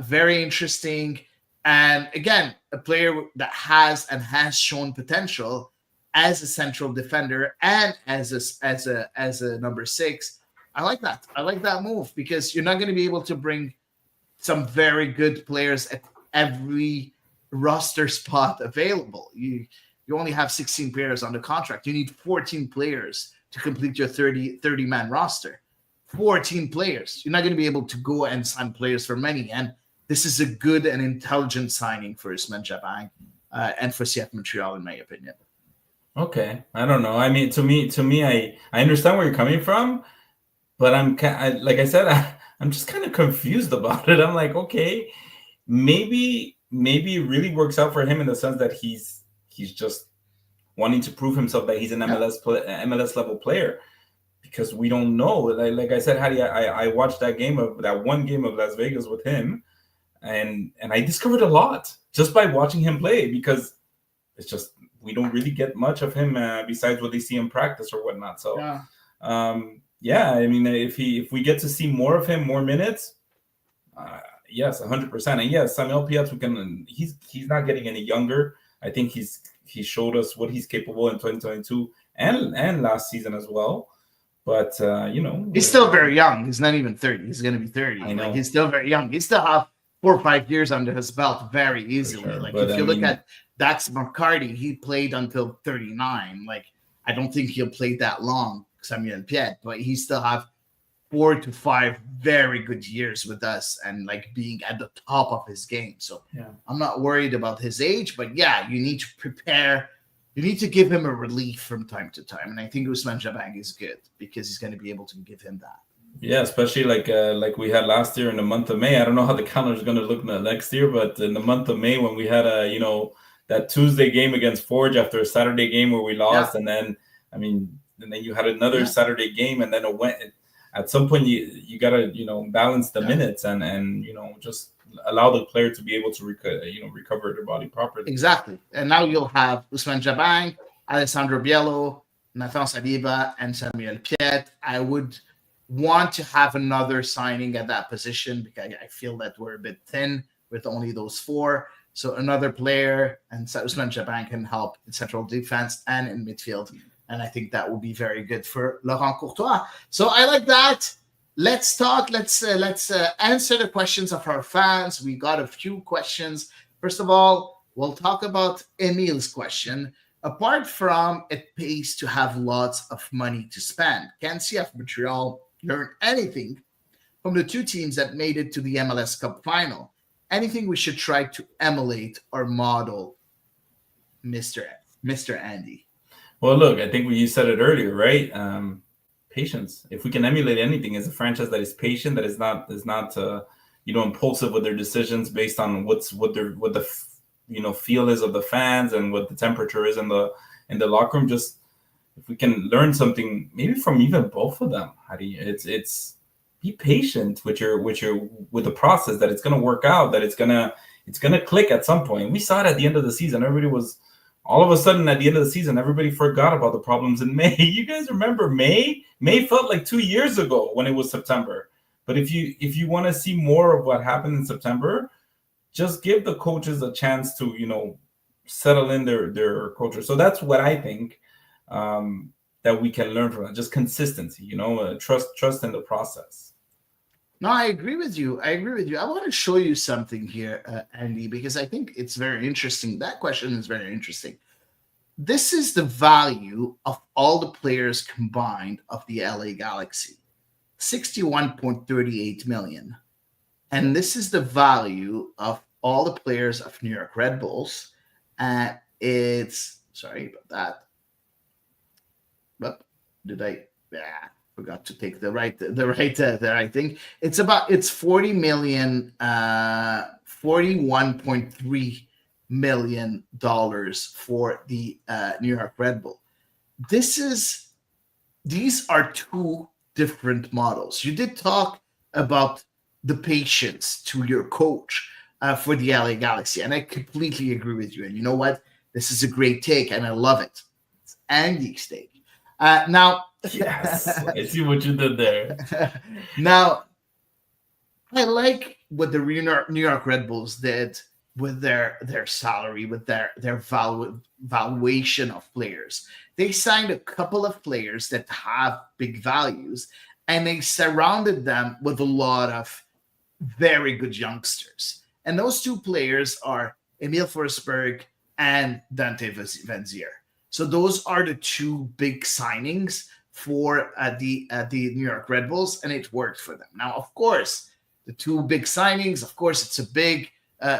very interesting. And again, a player that has shown potential as a central defender and as a number 6. I like that. I like that move, because you're not going to be able to bring some very good players at every roster spot available. You only have 16 players on the contract. You need 14 players to complete your 30-man roster. 14 players. You're not going to be able to go and sign players for many. And this is a good and intelligent signing for Ousmane Jabang and for CF Montreal, in my opinion. Okay, I don't know. I mean, to me, I understand where you're coming from, but like I said, I'm just kind of confused about it. I'm like, okay, maybe it really works out for him in the sense that he's just wanting to prove himself that he's an MLS level player, because we don't know. Like I said, Hady, I watched that one game of Las Vegas with him, and I discovered a lot just by watching him play, because it's just we don't really get much of him besides what they see in practice or whatnot. So I mean, if we get to see more of him, more minutes, yes, 100%. And yes, Samuel Piet, he's not getting any younger. I think he showed us what he's capable in 2022 and last season as well. But he's still very young. He's not even 30. He's going to be 30. I know. Like, he's still very young. He still have 4 or 5 years under his belt very easily. Sure. Like, but if you look at Dax McCarty, he played until 39. Like, I don't think he'll play that long, Samuel Piet, but he still have 4 to 5 very good years with us, and like being at the top of his game. So I'm not worried about his age, but you need to prepare. You need to give him a relief from time to time. And I think Ousmane Jabang is good, because he's going to be able to give him that. Yeah, especially like we had last year in the month of May. I don't know how the calendar is going to look next year, but in the month of May, when we had that Tuesday game against Forge after a Saturday game where we lost, and then you had another Saturday game, and then it went. At some point, you gotta balance the minutes and just allow the player to be able to recover their body properly. Exactly. And now you'll have Ousmane Jabang, Alessandro Biello, Nathan Saliba, and Samuel Piet. I would want to have another signing at that position, because I feel that we're a bit thin with only those 4. So another player, and Ousmane Jabang can help in central defense and in midfield. And I think that will be very good for Laurent Courtois. So I like that. Let's talk. Let's answer the questions of our fans. We got a few questions. First of all, we'll talk about Emile's question. Apart from it pays to have lots of money to spend, can CF Montreal learn anything from the 2 teams that made it to the MLS Cup final? Anything we should try to emulate or model, Mr. Andy? Well, look, I think you said it earlier, right? Patience. If we can emulate anything, is a franchise that is patient, that is not impulsive with their decisions based on what the feel is of the fans and what the temperature is in the locker room. Just if we can learn something, maybe from even both of them, it's be patient with the process, that it's gonna work out, that it's gonna click at some point. We saw it at the end of the season. Everybody was all of a sudden at the end of the season, everybody forgot about the problems in May. You guys remember May? May felt like 2 years ago when it was September. But if you want to see more of what happened in September, just give the coaches a chance to settle in their culture. So that's what I think, that we can learn from it. Just consistency, trust in the process. No, I agree with you. I agree with you. I want to show you something here, Andy, because I think it's very interesting. That question is very interesting. This is the value of all the players combined of the LA Galaxy, 61.38 million. And this is the value of all the players of New York Red Bulls. It's, sorry about that. But did I? Yeah, forgot to take the right thing. It's 40 million, $41.3 million for the New York Red Bull. These are two different models. You did talk about the patience to your coach for the LA Galaxy, and I completely agree with you. And you know what? This is a great take, and I love it. It's Andy's take. Now, yes, I see what you did there. Now, I like what the New York Red Bulls did with their salary, with their valuation of players. They signed a couple of players that have big values, and they surrounded them with a lot of very good youngsters. And those two players are Emil Forsberg and Dante Vanzier. So those are the two big signings for the New York Red Bulls, and it worked for them. Now, of course, the two big signings, of course, it's a big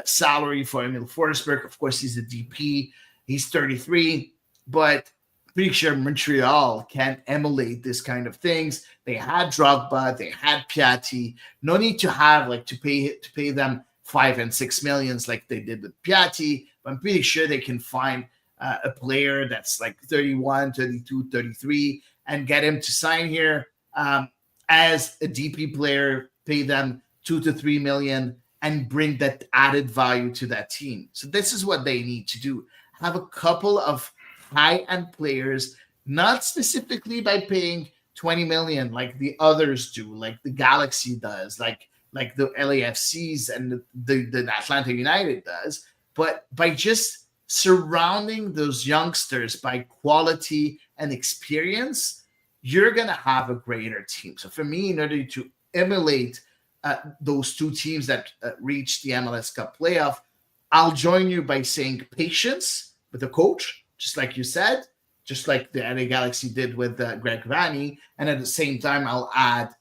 salary for Emil Forsberg. Of course, he's a DP. He's 33, but pretty sure Montreal can emulate this kind of things. They had Drogba, they had Piatti. No need to have to pay them 5 and 6 millions like they did with Piatti. But I'm pretty sure they can find a player that's like 31, 32, 33 and get him to sign here as a DP player, pay them 2 to 3 million and bring that added value to that team. So this is what they need to do. Have a couple of high-end players, not specifically by paying 20 million like the others do, like the Galaxy does, like the LAFCs and the Atlanta United does, but by just surrounding those youngsters by quality and experience, you're going to have a greater team. So for me, in order to emulate those two teams that reached the MLS Cup playoff, I'll join you by saying patience with the coach, just like you said, just like the LA Galaxy did with Greg Vanney. And at the same time, I'll add,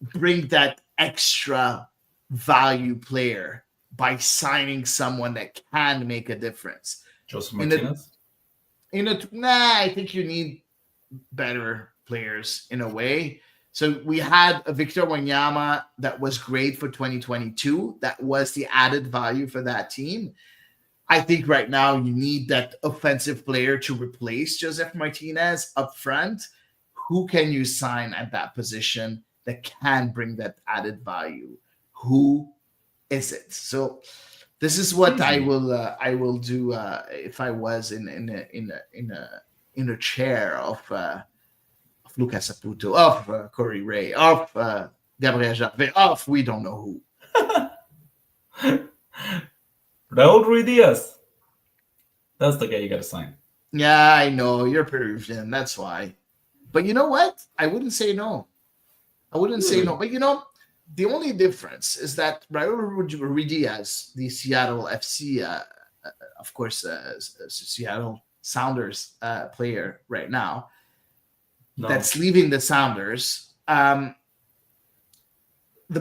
bring that extra value player by signing someone that can make a difference. Joseph Martinez? I think you need better players in a way. So we had a Victor Wanyama that was great for 2022. That was the added value for that team. I think right now you need that offensive player to replace Joseph Martinez up front. Who can you sign at that position that can bring that added value? Who is it? So this is what I will do if I was in a chair of Lucas Saputo, of Corey Ray, of Gabriel Gervais, of we don't know who. Raul Ruiz. That's the guy you got to sign. Yeah, I know. You're Peruvian. That's why. But you know what? I wouldn't say no. Say no. But the only difference is that Raul Ruiz, the Seattle FC, of course, Seattle Sounders player right now, that's leaving the Sounders. The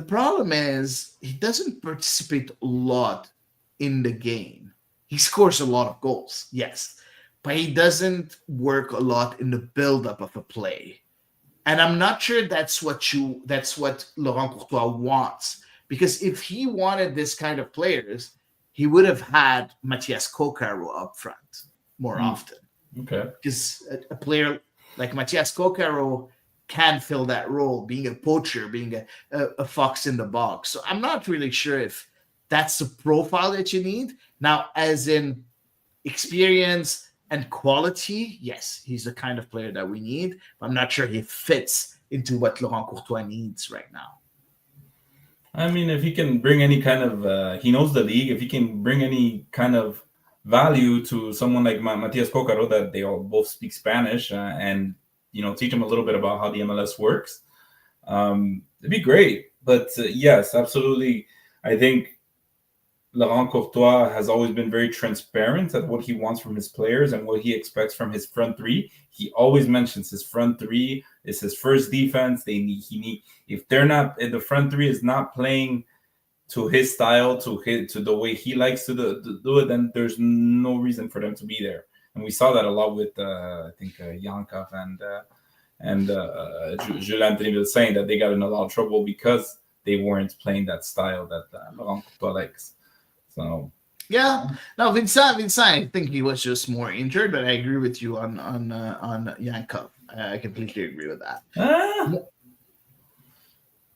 problem is he doesn't participate a lot in the game. He scores a lot of goals, yes, but he doesn't work a lot in the build-up of a play. And I'm not sure that's what Laurent Courtois wants. Because if he wanted this kind of players, he would have had Matias Kokaro up front more often. Okay. Because a player like Matias Kokaro can fill that role, being a poacher, being a fox in the box. So I'm not really sure if that's the profile that you need. Now, as in experience and quality, yes, he's the kind of player that we need. But I'm not sure he fits into what Laurent Courtois needs right now. I mean, if he can bring any kind of, he knows the league. If he can bring any kind of value to someone like Matias Cocaro, that they all both speak Spanish, and teach him a little bit about how the MLS works, it'd be great. But yes, absolutely, I think Laurent Courtois has always been very transparent at what he wants from his players and what he expects from his front three. He always mentions his front three is his first defense. If the front three is not playing to his style, to the way he likes to do it, then there's no reason for them to be there. And we saw that a lot with I think Yankov and Jules Anthony was saying that they got in a lot of trouble because they weren't playing that style that Laurent Courtois likes. So yeah, no, Vincent, I think he was just more injured, but I agree with you on Yankov. I completely agree with that.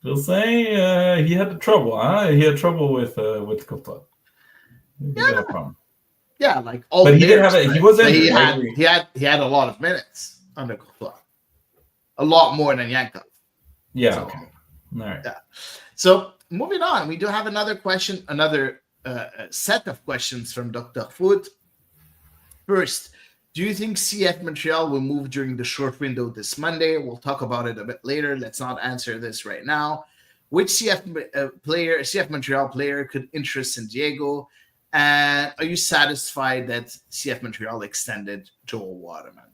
They'll say he had the trouble, huh? He had trouble with Courtois. Yeah. Problem. Yeah, like all. But he did have it. He was injured. He had a lot of minutes under Courtois, a lot more than Yankov. Yeah. So, okay. All right. Yeah. So moving on, we do have another question, another set of questions from Dr. Foot. First, do you think CF Montreal will move during the short window this Monday? We'll talk about it a bit later. Let's not answer this right now. Which CF Montreal player could interest San Diego? And are you satisfied that CF Montreal extended Joel Waterman?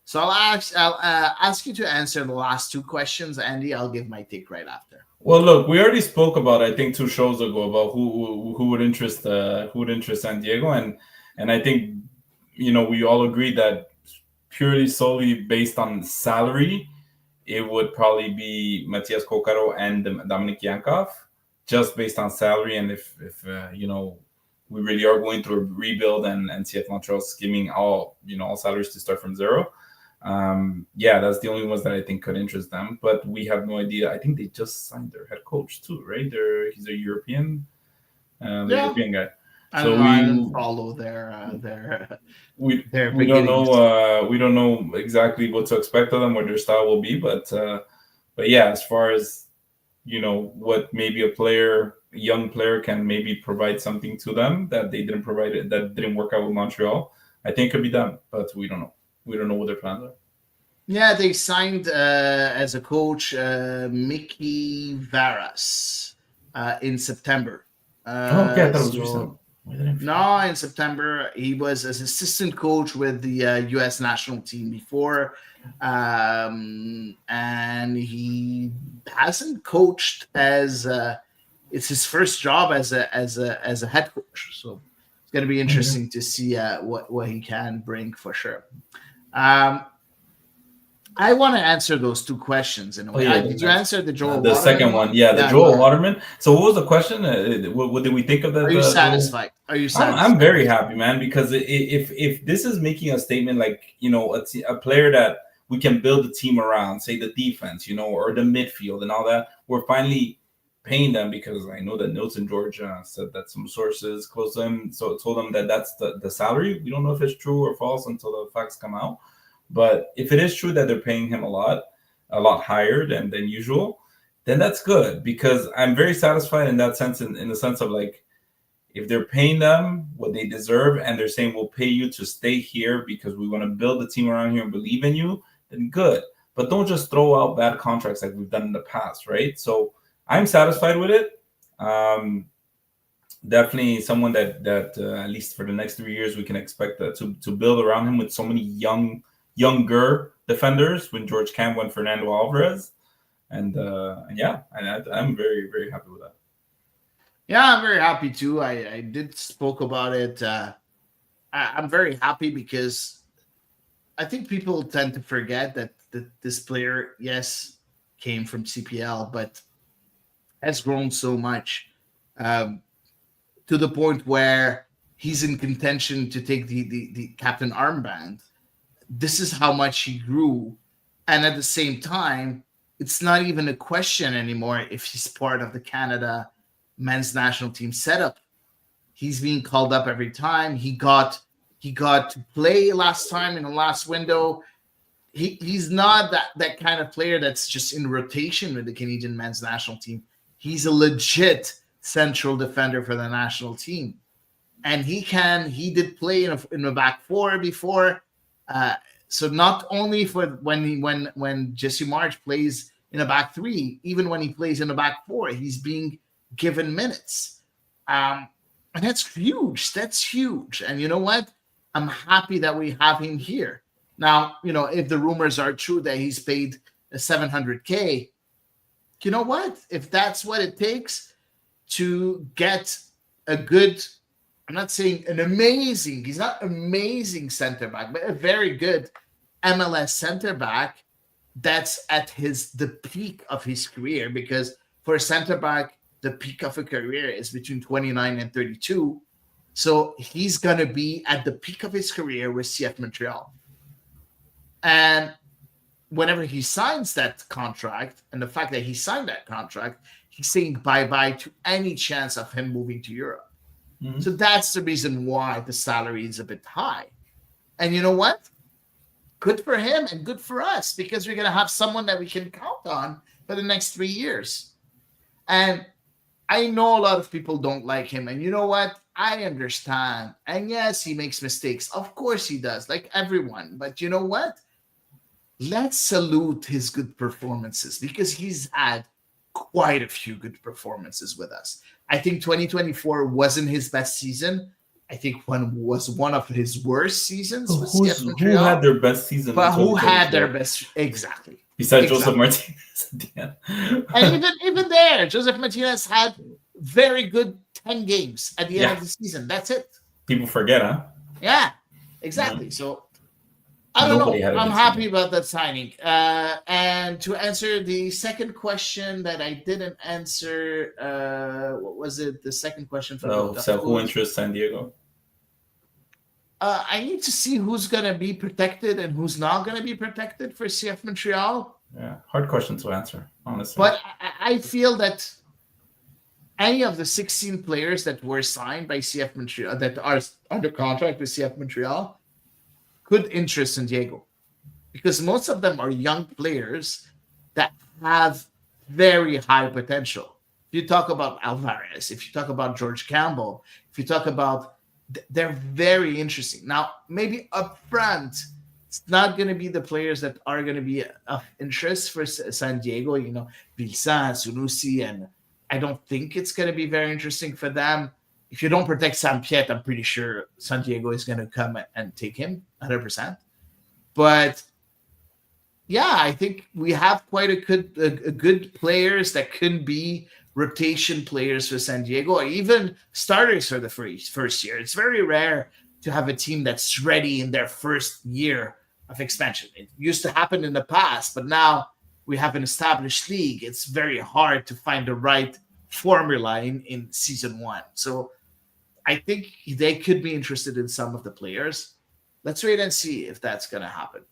So I'll ask you to answer the last two questions, Andy. I'll give my take right after. Well, look, we already spoke about, I think 2 shows ago, about who would interest San Diego, and I think we all agreed that purely solely based on salary, it would probably be Matias Cocaro and Dominic Yankov, just based on salary, and if we really are going through a rebuild and CF Montreal skimming all salaries to start from zero. That's the only ones that I think could interest them, but we have no idea. I think they just signed their head coach too, right? He's a European, European guy. So I didn't follow we don't know. We don't know exactly what to expect of them, what their style will be, but yeah, as far as what maybe a young player can maybe provide something to them that they didn't provide it, that didn't work out with Montreal, I think could be them, but we don't know. We don't know what their plans are. Yeah, they signed as a coach Mickey Varas in September. That was recent. No, in September. He was an assistant coach with the U.S. national team before, and he hasn't coached as it's his first job as a head coach. So it's going to be interesting to see what he can bring for sure. I want to answer those two questions in a way. Did you answer the Joel Waterman? Second one? Yeah, the Joel Waterman. So what was the question? What did we think of that? Are you satisfied? I'm very happy, man, because if this is making a statement like, a player that we can build a team around, say the defense, or the midfield and all that, we're finally paying them, because I know that Nilton George said that some sources close to him told him that that's the salary. We don't know if it's true or false until the facts come out. But if it is true that they're paying him a lot higher than usual, then that's good, because I'm very satisfied in that sense, in the sense of like, if they're paying them what they deserve and they're saying we'll pay you to stay here because we want to build the team around here and believe in you, then good. But don't just throw out bad contracts like we've done in the past, right? So I'm satisfied with it. Definitely someone that at least for the next 3 years we can expect to build around him with so many younger defenders when George Campbell and Fernando Alvarez, and I'm very, very happy with that. Yeah, I'm very happy too. I did spoke about it. I'm very happy because I think people tend to forget that this player, yes, came from CPL, but has grown so much to the point where he's in contention to take the captain armband. This is how much he grew. And at the same time, it's not even a question anymore if he's part of the Canada men's national team setup. He's being called up every time. He He got to play last time in the last window. He's not that kind of player that's just in rotation with the Canadian men's national team. He's a legit central defender for the national team. And he did play in the back four before. So not only for when Jesse March plays in a back three, even when he plays in the back four, he's being given minutes. And that's huge. That's huge. And you know what? I'm happy that we have him here. Now, if the rumors are true that he's paid $700K, you know what? If that's what it takes to get a good, I'm not saying an amazing, he's not amazing center back, but a very good MLS center back that's at the peak of his career, because for a center back, the peak of a career is between 29 and 32. So he's going to be at the peak of his career with CF Montreal. And whenever he signs that contract, and the fact that he signed that contract, he's saying bye-bye to any chance of him moving to Europe. Mm-hmm. So that's the reason why the salary is a bit high. And you know what? Good for him and good for us, because we're going to have someone that we can count on for the next 3 years. And I know a lot of people don't like him. And you know what? I understand. And yes, he makes mistakes. Of course he does, like everyone. But you know what? Let's salute his good performances, because he's had quite a few good performances with us. I think 2024 wasn't his best season. I think one was one of his worst seasons. Who had their best season? But who had their best? Exactly. Besides Joseph Martinez. And even there, Joseph Martinez had very good 10 games at the end of the season. That's it. People forget, huh? Yeah, exactly. Yeah. So I don't know. I'm happy about that signing. And to answer the second question that I didn't answer, what was it? The second question for who interests San Diego? I need to see who's going to be protected and who's not going to be protected for CF Montreal. Yeah, hard question to answer, honestly. But I feel that any of the 16 players that were signed by CF Montreal, that are under contract with CF Montreal, could interest San Diego, because most of them are young players that have very high potential. If you talk about Alvarez, if you talk about George Campbell, if you talk about, they're very interesting. Now, maybe up front, it's not going to be the players that are going to be of interest for San Diego, Vilsan, Sunusi, and I don't think it's going to be very interesting for them. If you don't protect Sam Piet, I'm pretty sure San Diego is going to come and take him 100%. But yeah, I think we have quite a good players that can be rotation players for San Diego, or even starters for the first year. It's very rare to have a team that's ready in their first year of expansion. It used to happen in the past, but now we have an established league. It's very hard to find the right formula in season one. So I think they could be interested in some of the players. Let's wait and see if that's going to happen.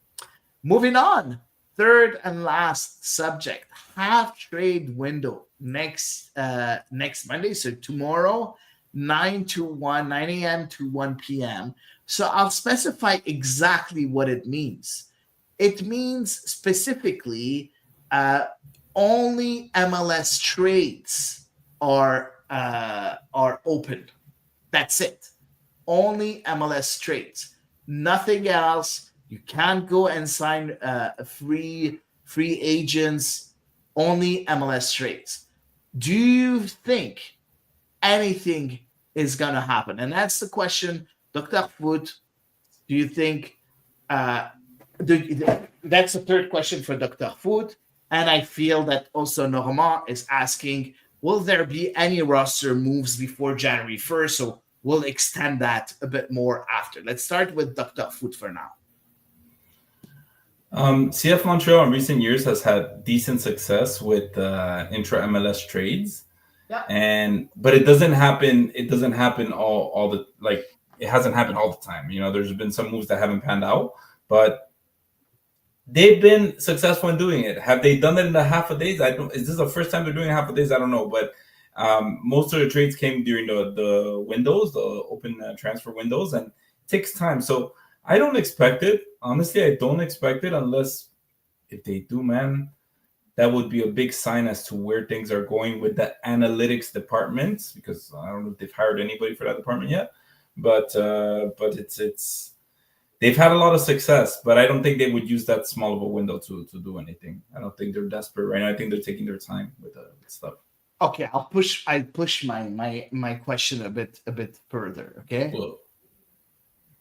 Moving on, third and last subject, half trade window next Monday. So tomorrow, 9 a.m. to 1 p.m. So I'll specify exactly what it means. It means specifically only MLS trades are open. That's it. Only MLS trades. Nothing else. You can't go and sign free agents. Only MLS trades. Do you think anything is going to happen? And that's the question, Dr. Foot. Do you think that's the third question for Dr. Foot? And I feel that also Normand is asking, will there be any roster moves before January 1st? So we'll extend that a bit more after. Let's start with Dr. Foot for now. CF Montreal in recent years has had decent success with intra-MLS trades. Yeah. But it doesn't happen. It doesn't happen all the, like, it hasn't happened all the time. There's been some moves that haven't panned out, but they've been successful in doing it. Have they done it in the half a days? Is this the first time they're doing half a days? I don't know. But most of the trades came during the windows, the open transfer windows. And takes time. So I don't expect it. Honestly, I don't expect it unless if they do, man, that would be a big sign as to where things are going with the analytics department, because I don't know if they've hired anybody for that department yet. But it's they've had a lot of success, but I don't think they would use that small of a window to do anything. I don't think they're desperate right now. I think they're taking their time with stuff. Okay, I push my question a bit further. Okay, Well,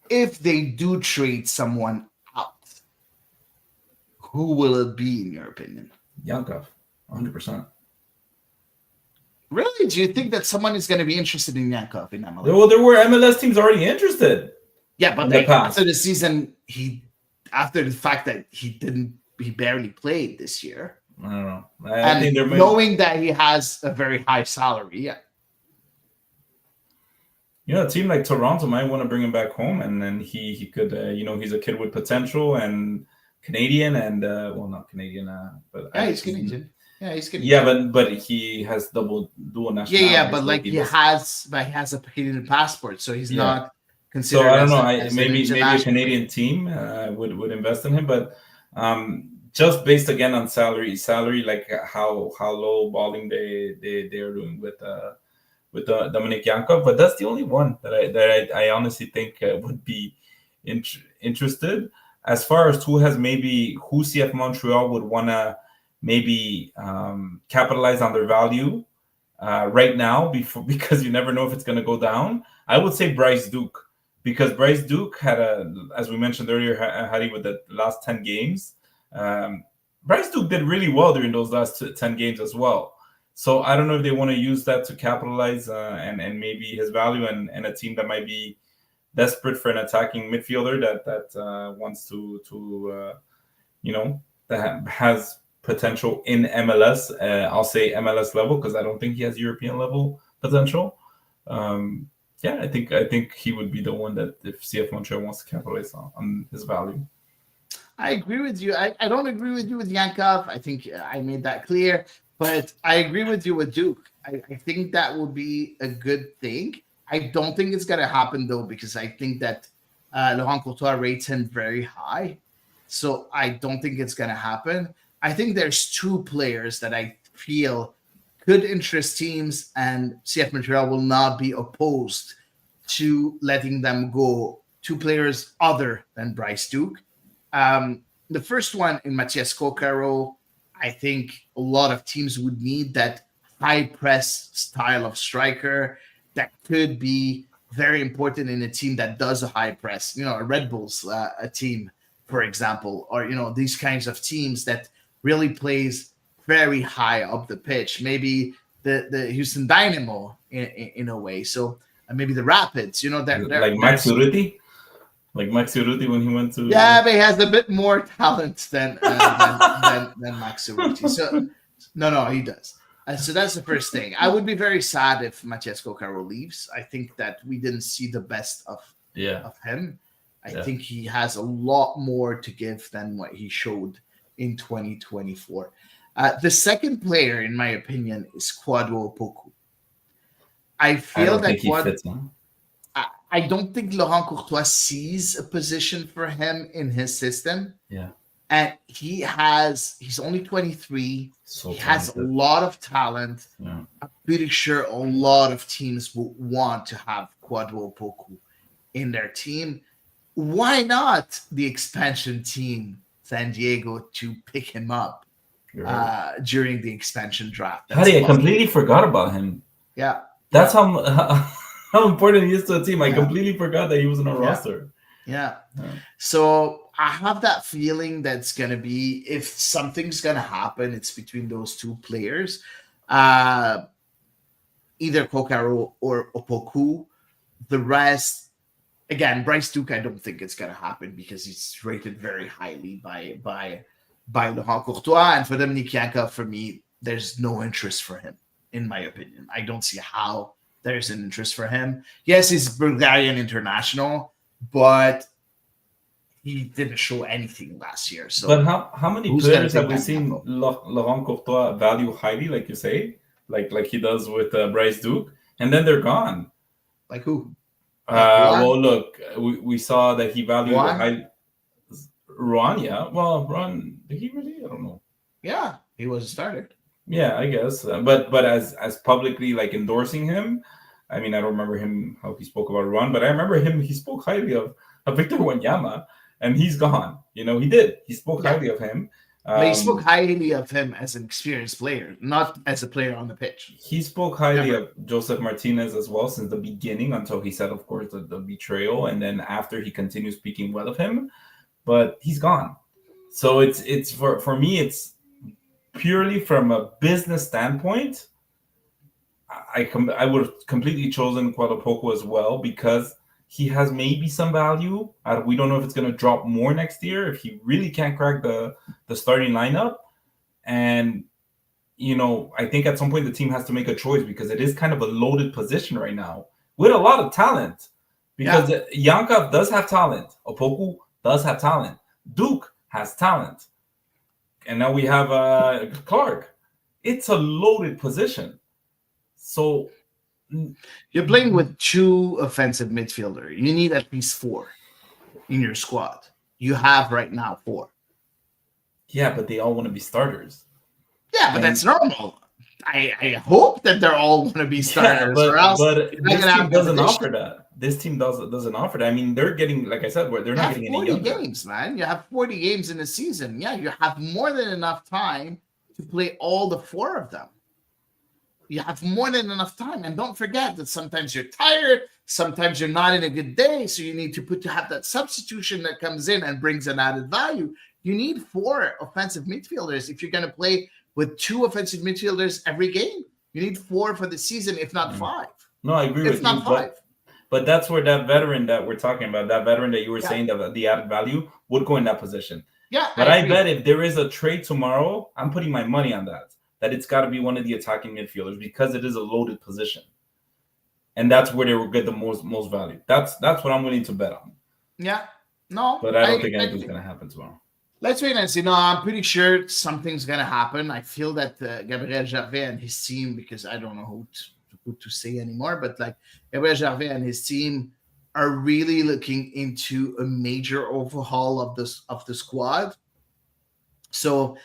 if they do trade someone out, who will it be in your opinion? Yankov, 100%. Really? Do you think that someone is going to be interested in Yankov in MLS? Well, there were MLS teams already interested Yeah, but in the like past. after the season, after the fact that he barely played this year, I don't know. and think there knowing that he has a very high salary, yeah. A team like Toronto might want to bring him back home, and then he could, he's a kid with potential and Canadian, and well, not Canadian, but Yeah, he's Canadian. Yeah, he's Canadian. Yeah, but he has dual nationality. Yeah, but like he has a Canadian passport, so he's not considered. So I don't know. Maybe a Canadian team would invest in him, but just based again on salary, like how low balling they are doing with Dominic Yankov, but that's the only one that I honestly think would be interested. As far as who CF Montreal would want to maybe capitalize on their value right now because you never know if it's going to go down, I would say Bryce Duke, because Bryce Duke had as we mentioned earlier, Hady, with the last 10 games. Bryce Duke did really well during those last 10 games as well. So I don't know if they want to use that to capitalize and maybe his value and a team that might be desperate for an attacking midfielder that wants to that has potential in MLS. I'll say MLS level because I don't think he has European level potential. I think he would be the one that if CF Montreal wants to capitalize on his value. I agree with you. I don't agree with you with Yankov. I think I made that clear. But I agree with you with Duke. I think that would be a good thing. I don't think it's going to happen, though, because I think that Laurent Courtois rates him very high. So I don't think it's going to happen. I think there's two players that I feel could interest teams, and CF Montreal will not be opposed to letting them go. Two players other than Bryce Duke. The first one in Matías Coccaro. I think a lot of teams would need that high press style of striker that could be very important in a team that does a high press. A Red Bulls a team, for example, or these kinds of teams that really plays very high up the pitch. Maybe the Houston Dynamo in a way. So maybe the Rapids. Like Max Urruti. Like Max Urruti when he went to... Yeah, but he has a bit more talent than Max Urruti. So, no, he does. So that's the first thing. I would be very sad if Matías Coccaro leaves. I think that we didn't see the best of him. I think he has a lot more to give than what he showed in 2024. The second player, in my opinion, is Kwadwo Opoku. I feel that he fits on. I don't think Laurent Courtois sees a position for him in his system. Yeah. And he's only 23. So he has a lot of talent. Yeah. I'm pretty sure a lot of teams will want to have Kwadwo Opoku in their team. Why not the expansion team, San Diego, to pick him up during the expansion draft? I completely forgot about him. Yeah. That's how important he is to the team. I completely forgot that he was on a roster. Yeah. So I have that feeling that's going to be, if something's going to happen, it's between those two players. Either Coccaro or Opoku. The rest, again, Bryce Duke, I don't think it's going to happen because he's rated very highly by Laurent Courtois. And for Dominic Yankov, for me, there's no interest for him, in my opinion. I don't see how there's an interest for him. Yes, he's Bulgarian international, but he didn't show anything last year. So, but how many players have we seen Laurent Courtois value highly, like you say, like he does with Bryce Duke, and then they're gone? Like who? Like Well, one, look, we saw that he valued one. high Ron. Yeah, well, Ron, did he really? I don't know. Yeah, he was a starter. Yeah, I guess. But as publicly like endorsing him, I mean, I don't remember him how he spoke about Ron, but I remember him. He spoke highly of Victor Wanyama, and he's gone. You know, he did. He spoke Yeah, highly of him. but he spoke Um, highly of him as an experienced player, not as a player on the pitch. he spoke highly Never. of Joseph Martinez as well since the beginning until he said, of course, the betrayal, and then after he continued speaking well of him, but he's gone. So it's for me, it's purely from a business standpoint. I would have completely chosen Quadrupoco as well because he has maybe some value. We don't know if it's going to drop more next year if he really can't crack the starting lineup. And I think at some point the team has to make a choice because it is kind of a loaded position right now with a lot of talent. Yeah, Because Yankov does have talent, Opoku does have talent, Duke has talent, and now we have Clark. It's a loaded position. So you're playing with two offensive midfielder. You need at least four in your squad. You have right now four. yeah, but they all want to be starters. Yeah, but And that's normal. I hope that they're all going to be yeah, starters, or but else but you're not this going to team have doesn't competition. offer that. This team doesn't offer that. I mean, they're getting, like I said, where they're You not have getting any 40 younger. games, man. You have 40 games in a season. Yeah, you have more than enough time to play all the four of them. You have more than enough time. And don't forget that sometimes you're tired, sometimes you're not in a good day. So you need to have that substitution that comes in and brings an added value. You need four offensive midfielders if you're going to play with two offensive midfielders every game. You need four for the season, if not five. No, I agree If with you, not five. but that's where that veteran that we're talking about, that veteran that you were Yeah. saying that the added value would go in that position. Yeah, But I I agree. bet if there is a trade tomorrow, I'm putting my money on that it's got to be one of the attacking midfielders because it is a loaded position, and that's where they will get the most value. That's what I'm willing to bet on. Yeah. No, But I don't think anything's going to happen tomorrow. let's wait and see. No, I'm pretty sure something's gonna happen. I feel that Gabriel Gervais and his team, because I don't know who to say anymore, but like Gabriel Gervais and his team are really looking into a major overhaul of the squad. So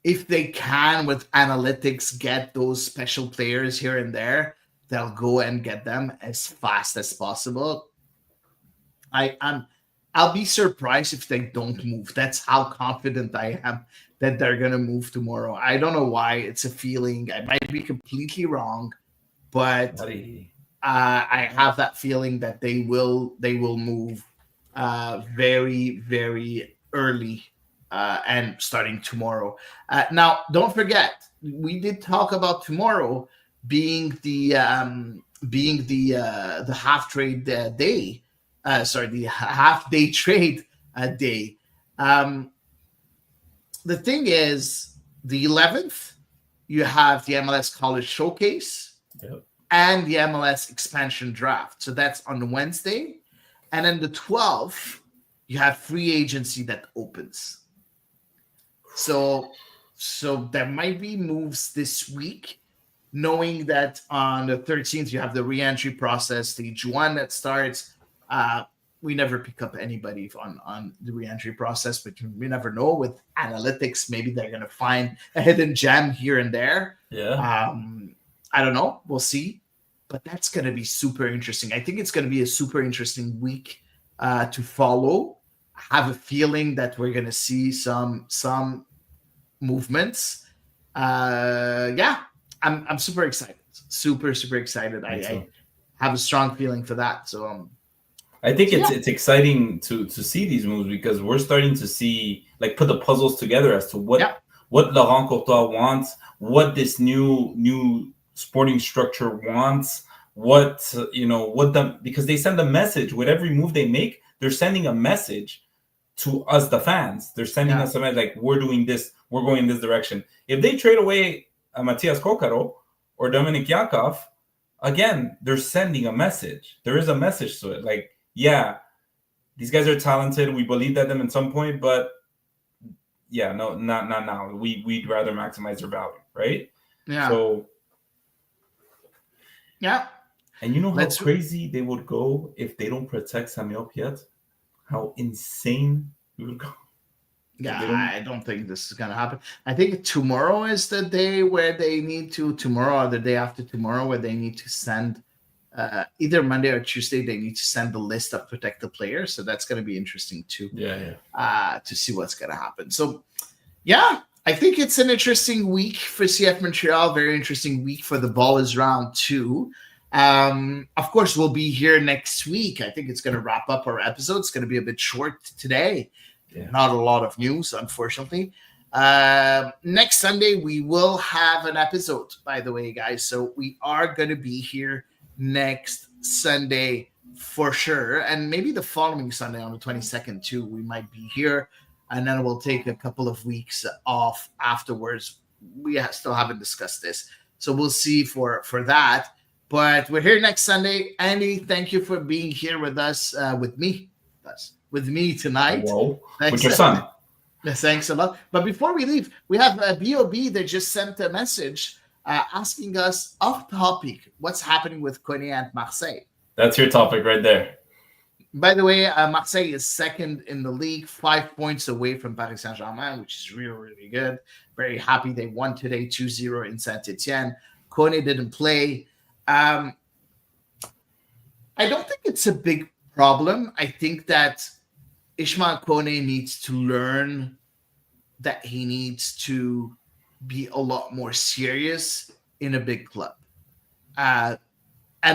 if they can with analytics get those special players here and there, they'll go and get them as fast as possible. I'll be surprised if they don't move. That's how confident I am that they're gonna move tomorrow. I don't know why. It's a feeling. I might be completely wrong, but I have that feeling that they will move very very early and starting tomorrow. Now, don't forget, we did talk about tomorrow being the half trade day. The half day trade day. Um, the thing is, the 11th, you have the MLS College Showcase. Yep. And the MLS expansion draft. So that's on Wednesday. And then the 12th, you have free agency that opens. So there might be moves this week, knowing that on the 13th, you have the re-entry process, stage one that starts. We never pick up anybody on the re-entry process, but we never know. With analytics, maybe they're going to find a hidden gem here and there. Yeah. I don't know. We'll see. But that's going to be super interesting. I think it's going to be a super interesting week to follow. I have a feeling that we're going to see some movements. Yeah, I'm super excited. Super excited. I have a strong feeling for that. So I think it's exciting to see these moves because we're starting to see, like, put the puzzles together as to what Laurent Courtois wants, what this new sporting structure wants, because they send a message with every move they make. They're sending a message to us, the fans. They're sending us a message like, we're doing this, we're going in this direction. If they trade away Matias Kokaro or Dominic Yakov, again, they're sending a message. There is a message to it. Like, yeah, these guys are talented. We believed at them at some point, but yeah, no, not now. We'd rather maximize their value, right? Yeah. So yeah. And you know how Let's crazy they would go if they don't protect Samuel Piet? How insane we would go if Yeah, they don't. I don't think this is gonna happen. I think tomorrow is the day where they need to tomorrow or the day after tomorrow where they need to send either Monday or Tuesday. They need to send the list of protected players, so that's gonna be interesting too. Yeah. To see what's gonna happen. So yeah, I think it's an interesting week for CF Montreal. Very interesting week for the Ball is Round 2. Of course, we'll be here next week. I think it's going to wrap up our episode. It's going to be a bit short today. Yeah. Not a lot of news, unfortunately. Next Sunday, we will have an episode, by the way, guys. So we are going to be here next Sunday for sure. And maybe the following Sunday on the 22nd, too. We might be here. And then we'll take a couple of weeks off afterwards. We still haven't discussed this. So we'll see for that. But we're here next Sunday. Andy, thank you for being here with us, with me tonight. Whoa. Thanks. With your son. Thanks a lot. But before we leave, we have a BOB that just sent a message asking us off topic, what's happening with Koné and Marseille? That's your topic right there. By the way, Marseille is second in the league, 5 points away from Paris Saint-Germain, which is really, really good. Very happy they won today 2-0 in Saint-Etienne. Koné didn't play. I don't think it's a big problem. I think that Ishmael Koné needs to learn that he needs to be a lot more serious in a big club. And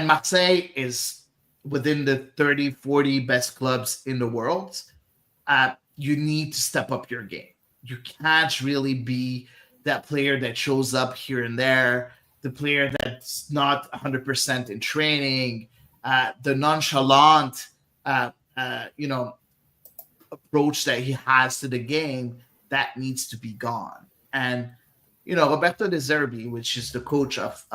Marseille is within the 30, 40 best clubs in the world. You need to step up your game. You can't really be that player that shows up here and there, the player that's not 100% in training, the nonchalant, approach that he has to the game. That needs to be gone. And Roberto De Zerbi, which is the coach of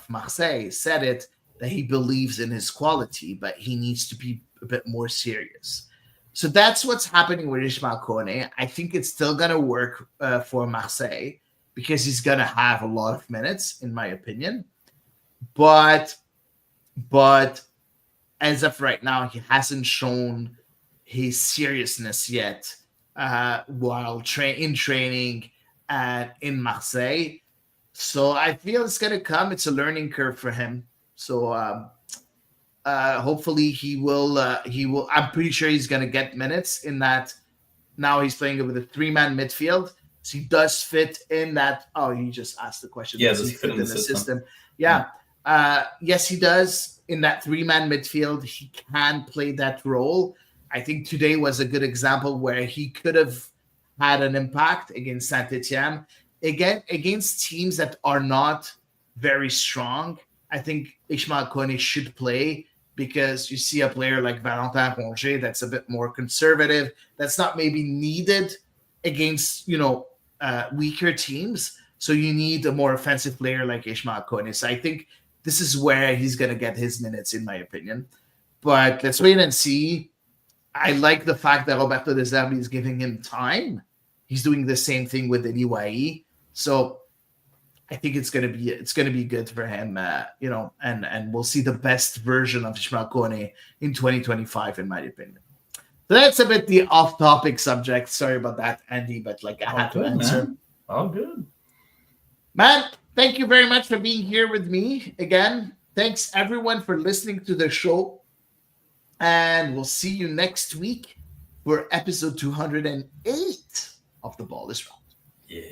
Marseille, said it, that he believes in his quality, but he needs to be a bit more serious. So that's what's happening with Ishmael Koné. I think it's still going to work for Marseille because he's going to have a lot of minutes, in my opinion. But as of right now, he hasn't shown his seriousness yet while in training and in Marseille. So I feel it's going to come. It's a learning curve for him. So hopefully he will. I'm pretty sure he's going to get minutes in that. Now he's playing with a 3-man midfield. So he does fit in that. Oh, you just asked the question. Yeah, does he fit in the system? Yeah. Yes, he does. In that 3-man midfield, he can play that role. I think today was a good example where he could have had an impact against Saint-Etienne. Again, against teams that are not very strong, I think Ishmael Koné should play because you see a player like Valentin Rongier that's a bit more conservative, that's not maybe needed against, weaker teams. So you need a more offensive player like Ishmael Koné. So I think this is where he's going to get his minutes, in my opinion. But let's wait and see. I like the fact that Roberto De Zerbi is giving him time. He's doing the same thing with Eniwayi. So I think it's gonna be good for him, and we'll see the best version of Ishmael Koné in 2025, in my opinion. So that's a bit the off-topic subject. Sorry about that, Andy, but I had to answer. Man. All good, man. Thank you very much for being here with me again. Thanks everyone for listening to the show, and we'll see you next week for episode 208 of The Ball is Round. Yeah.